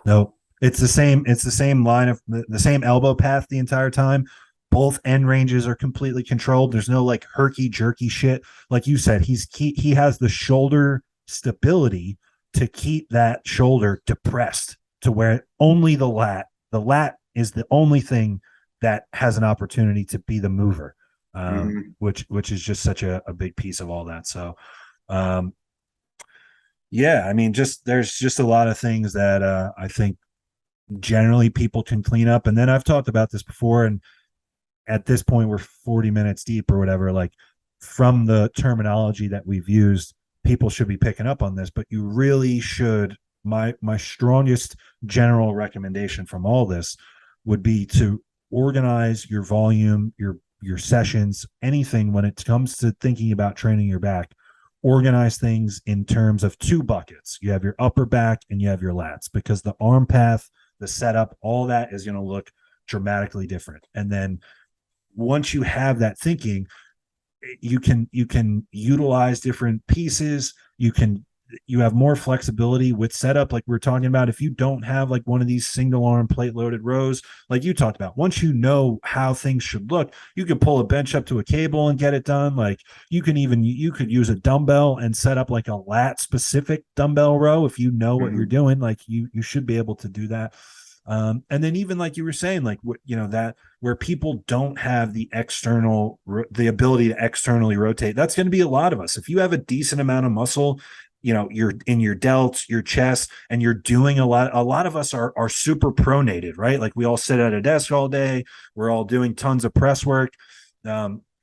no, it's the same. It's the same line of the same elbow path the entire time. Both end ranges are completely controlled. There's no like herky jerky shit. Like you said, he has the shoulder stability to keep that shoulder depressed to where only the lat is the only thing that has an opportunity to be the mover, Mm-hmm. which is just such a big piece of all that. So, um, yeah, I mean, just there's just a lot of things that I think generally people can clean up. And then I've talked about this before, and at this point we're 40 minutes deep or whatever. Like from the terminology that we've used, people should be picking up on this, but you really should. My strongest general recommendation from all this would be to organize your volume, your sessions, anything when it comes to thinking about training your back. Organize things in terms of two buckets. You have your upper back and you have your lats, because the arm path, the setup, all that is going to look dramatically different. And then once you have that thinking, you can utilize different pieces. You have more flexibility with setup, like we're talking about. If you don't have like one of these single arm plate loaded rows like you talked about, once you know how things should look, you can pull a bench up to a cable and get it done. Like you could use a dumbbell and set up like a lat specific dumbbell row. If you know what you're Mm-hmm. doing, like you should be able to do that. And then even like you were saying, like that where people don't have the ability to externally rotate, that's going to be a lot of us. If you have a decent amount of muscle, you're in your delts, your chest, and you're doing a lot of us are super pronated, right? Like we all sit at a desk all day, we're all doing tons of press work.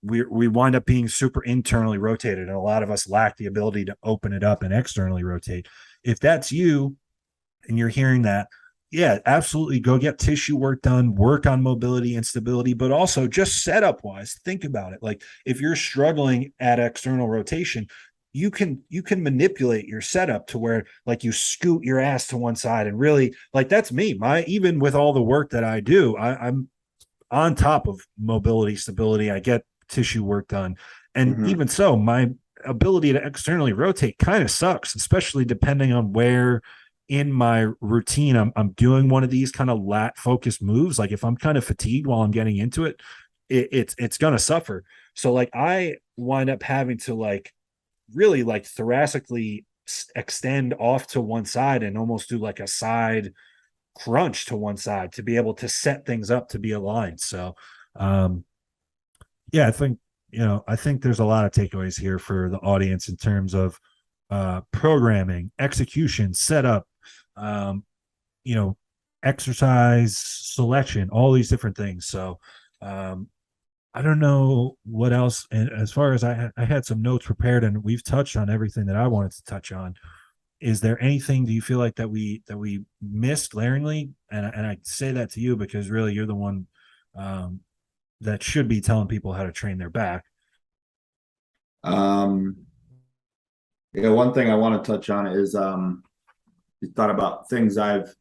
We wind up being super internally rotated, and a lot of us lack the ability to open it up and externally rotate. If that's you and you're hearing that, yeah, absolutely go get tissue work done, work on mobility and stability, but also just setup wise, think about it. Like if you're struggling at external rotation, you can manipulate your setup to where like you scoot your ass to one side, and really, like that's me. My Even with all the work that I do, I'm on top of mobility, stability. I get tissue work done. And Mm-hmm. even so, my ability to externally rotate kind of sucks, especially depending on where in my routine I'm doing one of these kind of lat focused moves. Like if I'm kind of fatigued while I'm getting into it, it's gonna suffer. So like I wind up having to like really like thoracically extend off to one side and almost do like a side crunch to one side to be able to set things up to be aligned. So, um, yeah, I think there's a lot of takeaways here for the audience in terms of programming, execution, setup, um, you know, exercise selection, all these different things. So, um, I don't know what else. And as far as I had some notes prepared, and we've touched on everything that I wanted to touch on. Is there anything? Do you feel like that we missed glaringly? And I say that to you because really you're the one um, that should be telling people how to train their back. Um, yeah, one thing I want to touch on is you thought about things I've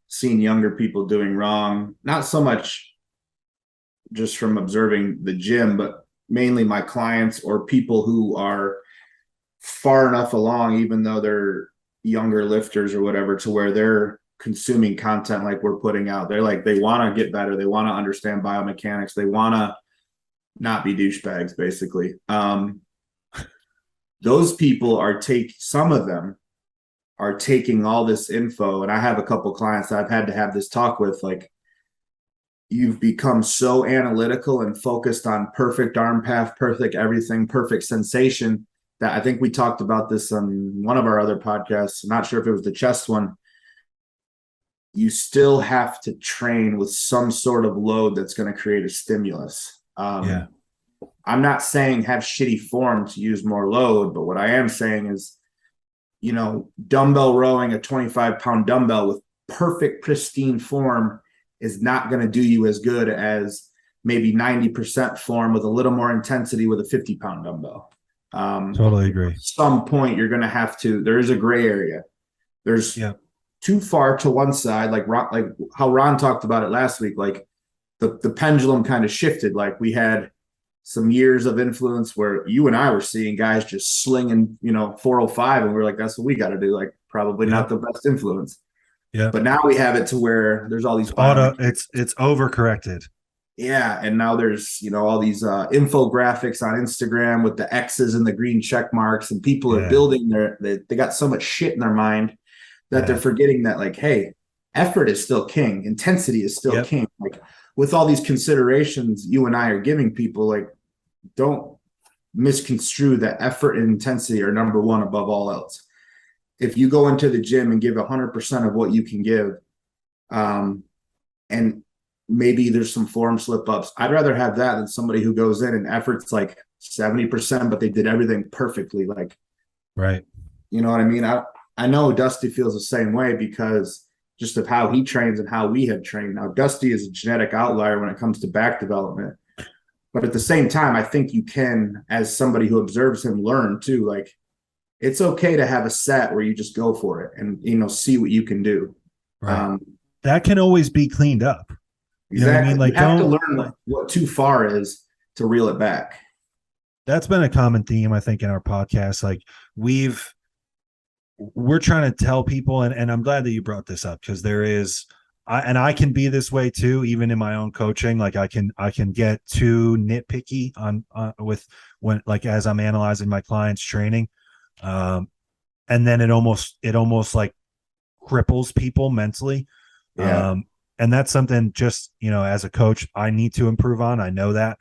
seen younger people doing wrong, not so much just from observing the gym, but mainly my clients or people who are far enough along, even though they're younger lifters or whatever, to where they're consuming content like we're putting out. They're like, they want to get better. They want to understand biomechanics. They want to not be douchebags, basically. Those people some of them are taking all this info. And I have a couple clients that I've had to have this talk with, like, you've become so analytical and focused on perfect arm path, perfect everything, perfect sensation, that I think we talked about this on one of our other podcasts. I'm not sure if it was the chest one. You still have to train with some sort of load that's going to create a stimulus. Yeah. I'm not saying have shitty form to use more load, but what I am saying is, dumbbell rowing a 25-pound dumbbell with perfect, pristine form is not going to do you as good as maybe 90% form with a little more intensity with a 50-pound dumbbell. Totally agree. At some point, you're going to have to, there is a gray area. There's too far to one side, like how Ron talked about it last week, like the pendulum kind of shifted. Like we had some years of influence where you and I were seeing guys just slinging, 405, and we're like, that's what we got to do. Like probably not the best influence. Yeah. But now we have it to where there's all these it's overcorrected. Yeah, and now there's all these infographics on Instagram with the X's and the green check marks, and people are building they got so much shit in their mind that they're forgetting that, like, hey, effort is still king, intensity is still king. Like with all these considerations you and I are giving people, like, don't misconstrue that effort and intensity are number one above all else. If you go into the gym and give 100% of what you can give, and maybe there's some form slip ups, I'd rather have that than somebody who goes in and effort's like 70%, but they did everything perfectly. Like, right. You know what I mean? I know Dusty feels the same way because just of how he trains and how we have trained. Now, Dusty is a genetic outlier when it comes to back development. But at the same time, I think you can, as somebody who observes him, learn too. Like, it's okay to have a set where you just go for it and, see what you can do. Right. That can always be cleaned up. You know what I mean? Like, you have to learn what too far is to reel it back. That's been a common theme, I think, in our podcast. Like we're trying to tell people, and I'm glad that you brought this up, because there is, I can be this way too, even in my own coaching. Like I can get too nitpicky on with when, like, as I'm analyzing my clients' training, and then it almost like cripples people mentally. Yeah. And that's something just, as a coach, I need to improve on. I know that.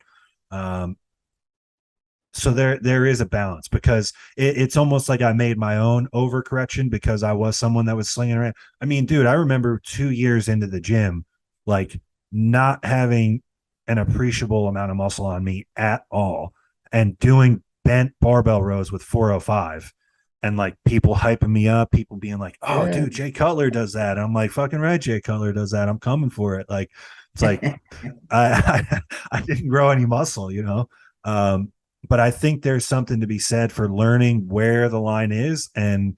So there is a balance, because it's almost like I made my own overcorrection because I was someone that was slinging around. I mean, dude, I remember 2 years into the gym, like not having an appreciable amount of muscle on me at all and doing bent barbell rows with 405. And like people hyping me up, people being like, "Oh, dude, Jay Cutler does that." And I'm like, "Fucking right, Jay Cutler does that. I'm coming for it." Like, it's like I didn't grow any muscle, but I think there's something to be said for learning where the line is, and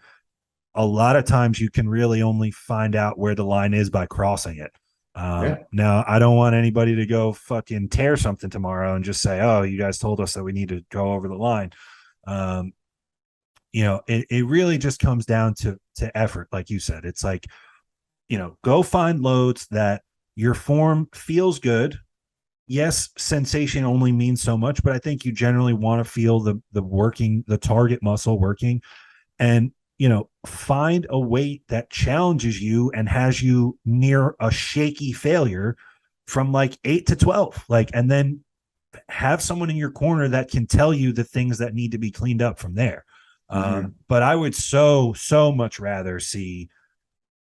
a lot of times you can really only find out where the line is by crossing it. Now, I don't want anybody to go fucking tear something tomorrow and just say, "Oh, you guys told us that we need to go over the line." It really just comes down to effort. Like you said, it's like, go find loads that your form feels good. Yes, sensation only means so much, but I think you generally want to feel the target muscle working. And find a weight that challenges you and has you near a shaky failure from like 8 to 12, like, and then have someone in your corner that can tell you the things that need to be cleaned up from there. Mhm. But I would so much rather see,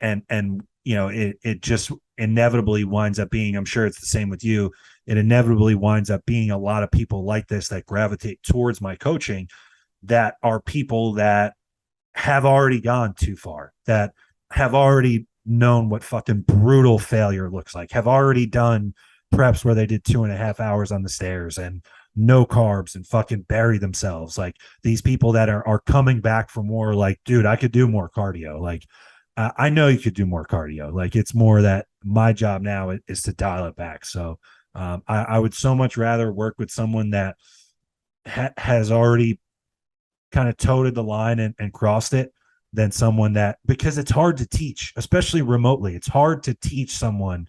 and it just inevitably winds up being, I'm sure it's the same with you, it inevitably winds up being a lot of people like this that gravitate towards my coaching, that are people that have already gone too far, that have already known what fucking brutal failure looks like, have already done preps where they did 2.5 hours on the stairs and no carbs and fucking bury themselves. Like these people that are coming back from war, like, dude, I could do more cardio. Like, I know you could do more cardio. Like, it's more that my job now is to dial it back. So I would so much rather work with someone that has already kind of toted the line and crossed it than someone that, because it's hard to teach, especially remotely. It's hard to teach someone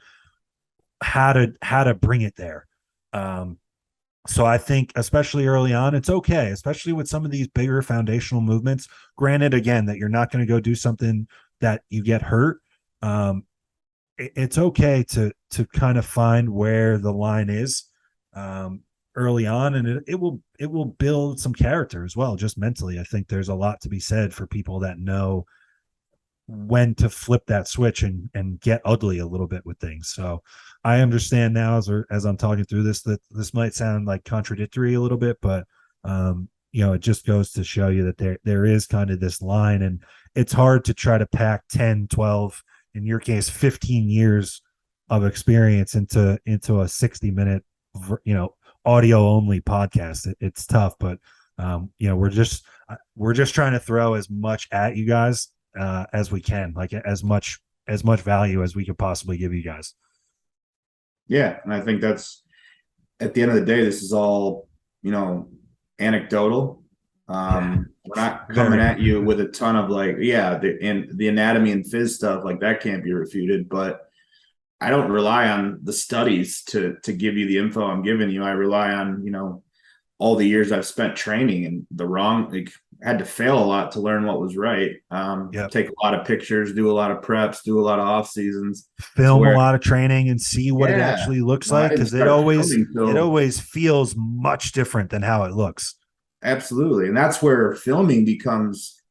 how to bring it there. Um, so I think, especially early on, it's okay, especially with some of these bigger foundational movements. Granted, again, that you're not going to go do something that you get hurt. Um, it's okay to kind of find where the line is um, early on, and it will build some character as well, just mentally. I think there's a lot to be said for people that know when to flip that switch and get ugly a little bit with things. So I understand now, as I'm talking through this, that this might sound like contradictory a little bit, but it just goes to show you that there is kind of this line, and it's hard to try to pack 10, 12, in your case 15 years of experience into a 60-minute audio only podcast. It's tough, but we're just trying to throw as much at you guys as we can, like as much value as we could possibly give you guys. Yeah, and I think that's, at the end of the day, this is all, you know, anecdotal. Yeah, We're not coming very. at you with a ton of like, yeah, the anatomy and phys stuff, like that can't be refuted. But I don't rely on the studies to give you the info I'm giving you. I rely on, all the years I've spent training, and like had to fail a lot to learn what was right. Yep. Take a lot of pictures, do a lot of preps, do a lot of off seasons. To Film a where, lot of training and see what it yeah, actually looks I like, didn't because it start always filming it till always feels much different than how it looks. absolutely, and that's where filming becomes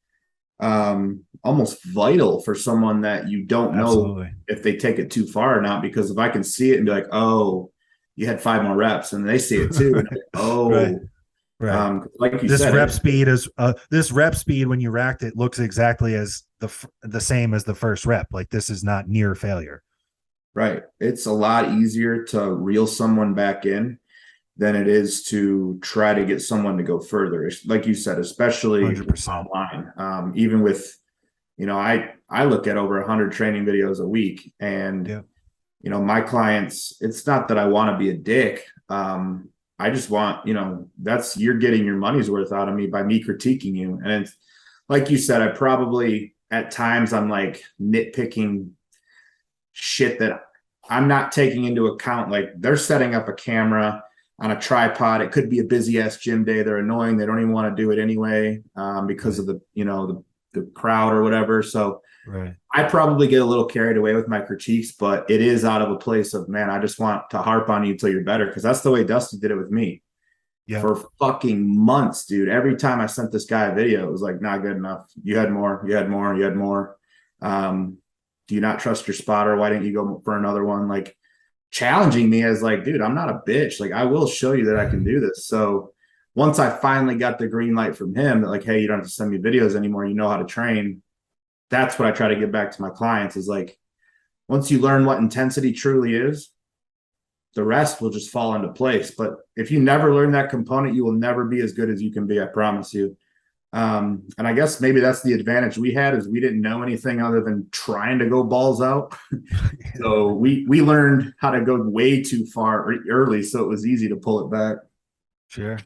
almost vital for someone that you don't know Absolutely. if they take it too far or not. Because if I can see it and be like, oh, you had 5 more reps, and they see it too, and like, Right. oh, Right. like you This said, rep speed is this rep speed when you racked it looks exactly as the same as the first rep. Like, this is not near failure. right. It's a lot easier to reel someone back in than it is to try to get someone to go further. Like you said, especially 100%. online. Even with, I look at over 100 training videos a week, and Yeah. my clients, it's not that I want to be a dick. I just want, that's, you're getting your money's worth out of me by me critiquing you. And it's like you said, I probably at times I'm like nitpicking shit that I'm not taking into account. Like, they're setting up a camera on a tripod. It could be a busy ass gym day. They're annoying. They don't even want to do it anyway, because Right. of the crowd or whatever. So Right. I probably get a little carried away with my critiques, but it is out of a place of, man, I just want to harp on you until you're better. Cause that's the way Dusty did it with me Yep. for fucking months, dude. Every time I sent this guy a video, it was like, not good enough. You had more, you had more, you had more. Um, do you not trust your spotter? Why didn't you go for another one? Like, challenging me as like, dude, I'm not a bitch. Like, I will show you that I can do this. So once I finally got the green light from him that, like, hey, you don't have to send me videos anymore. You know how to train. That's what I try to get back to my clients is like, once you learn what intensity truly is, the rest will just fall into place. But if you never learn that component, you will never be as good as you can be. I promise you. And I guess maybe that's the advantage we had, is we didn't know anything other than trying to go balls out. So we learned how to go way too far early, so it was easy to pull it back. Sure.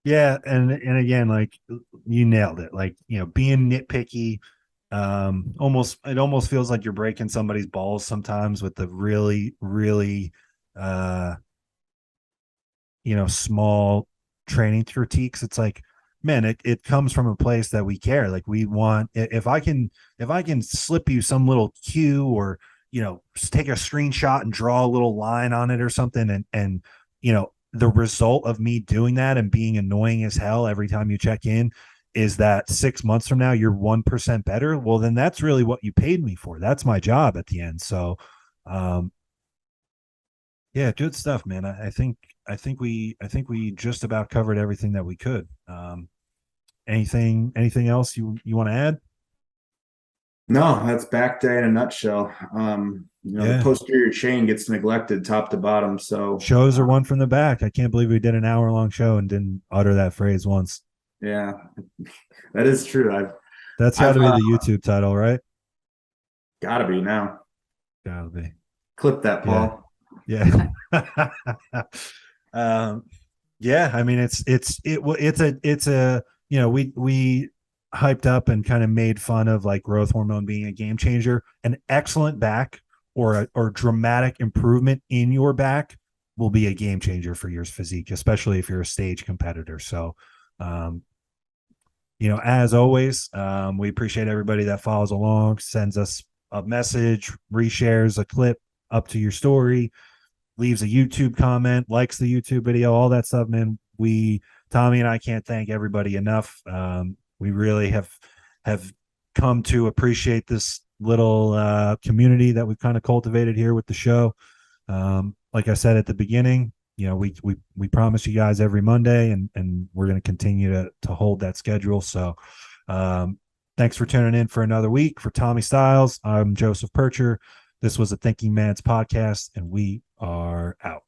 Yeah, and again, like, you nailed it. Like, being nitpicky, it almost feels like you're breaking somebody's balls sometimes with the really, really, uh, small training critiques. It's like, man, it comes from a place that we care. Like we want, if I can slip you some little cue, or, take a screenshot and draw a little line on it or something. And, the result of me doing that and being annoying as hell every time you check in is that 6 months from now, you're 1% better. Well, then that's really what you paid me for. That's my job at the end. So, um, yeah, good stuff, man. I think we just about covered everything that we could. Anything else you want to add? No, that's back day in a nutshell. The Yeah. posterior chain gets neglected top to bottom. So, Shows are one from the back. I can't believe we did an hour long show and didn't utter that phrase once. yeah, that is true. That's got I've to be the YouTube title, right? got to be now. Gotta be. Clip that, Yeah. Paul. Yeah. um, yeah. I mean, it's a, we hyped up and kind of made fun of like growth hormone being a game changer. An excellent back or dramatic improvement in your back will be a game changer for your physique, especially if you're a stage competitor. So, um, as always, we appreciate everybody that follows along, sends us a message, reshares a clip up to your story, leaves a YouTube comment, likes the YouTube video, all that stuff, man. Tommy and I can't thank everybody enough. We really have come to appreciate this little community that we've kind of cultivated here with the show. Like I said at the beginning, we promise you guys every Monday, and we're going to continue to hold that schedule. So, thanks for tuning in for another week. For Tommy Stiles, I'm Joseph PIRCHER. This was a Thinking Man's podcast, and we are out.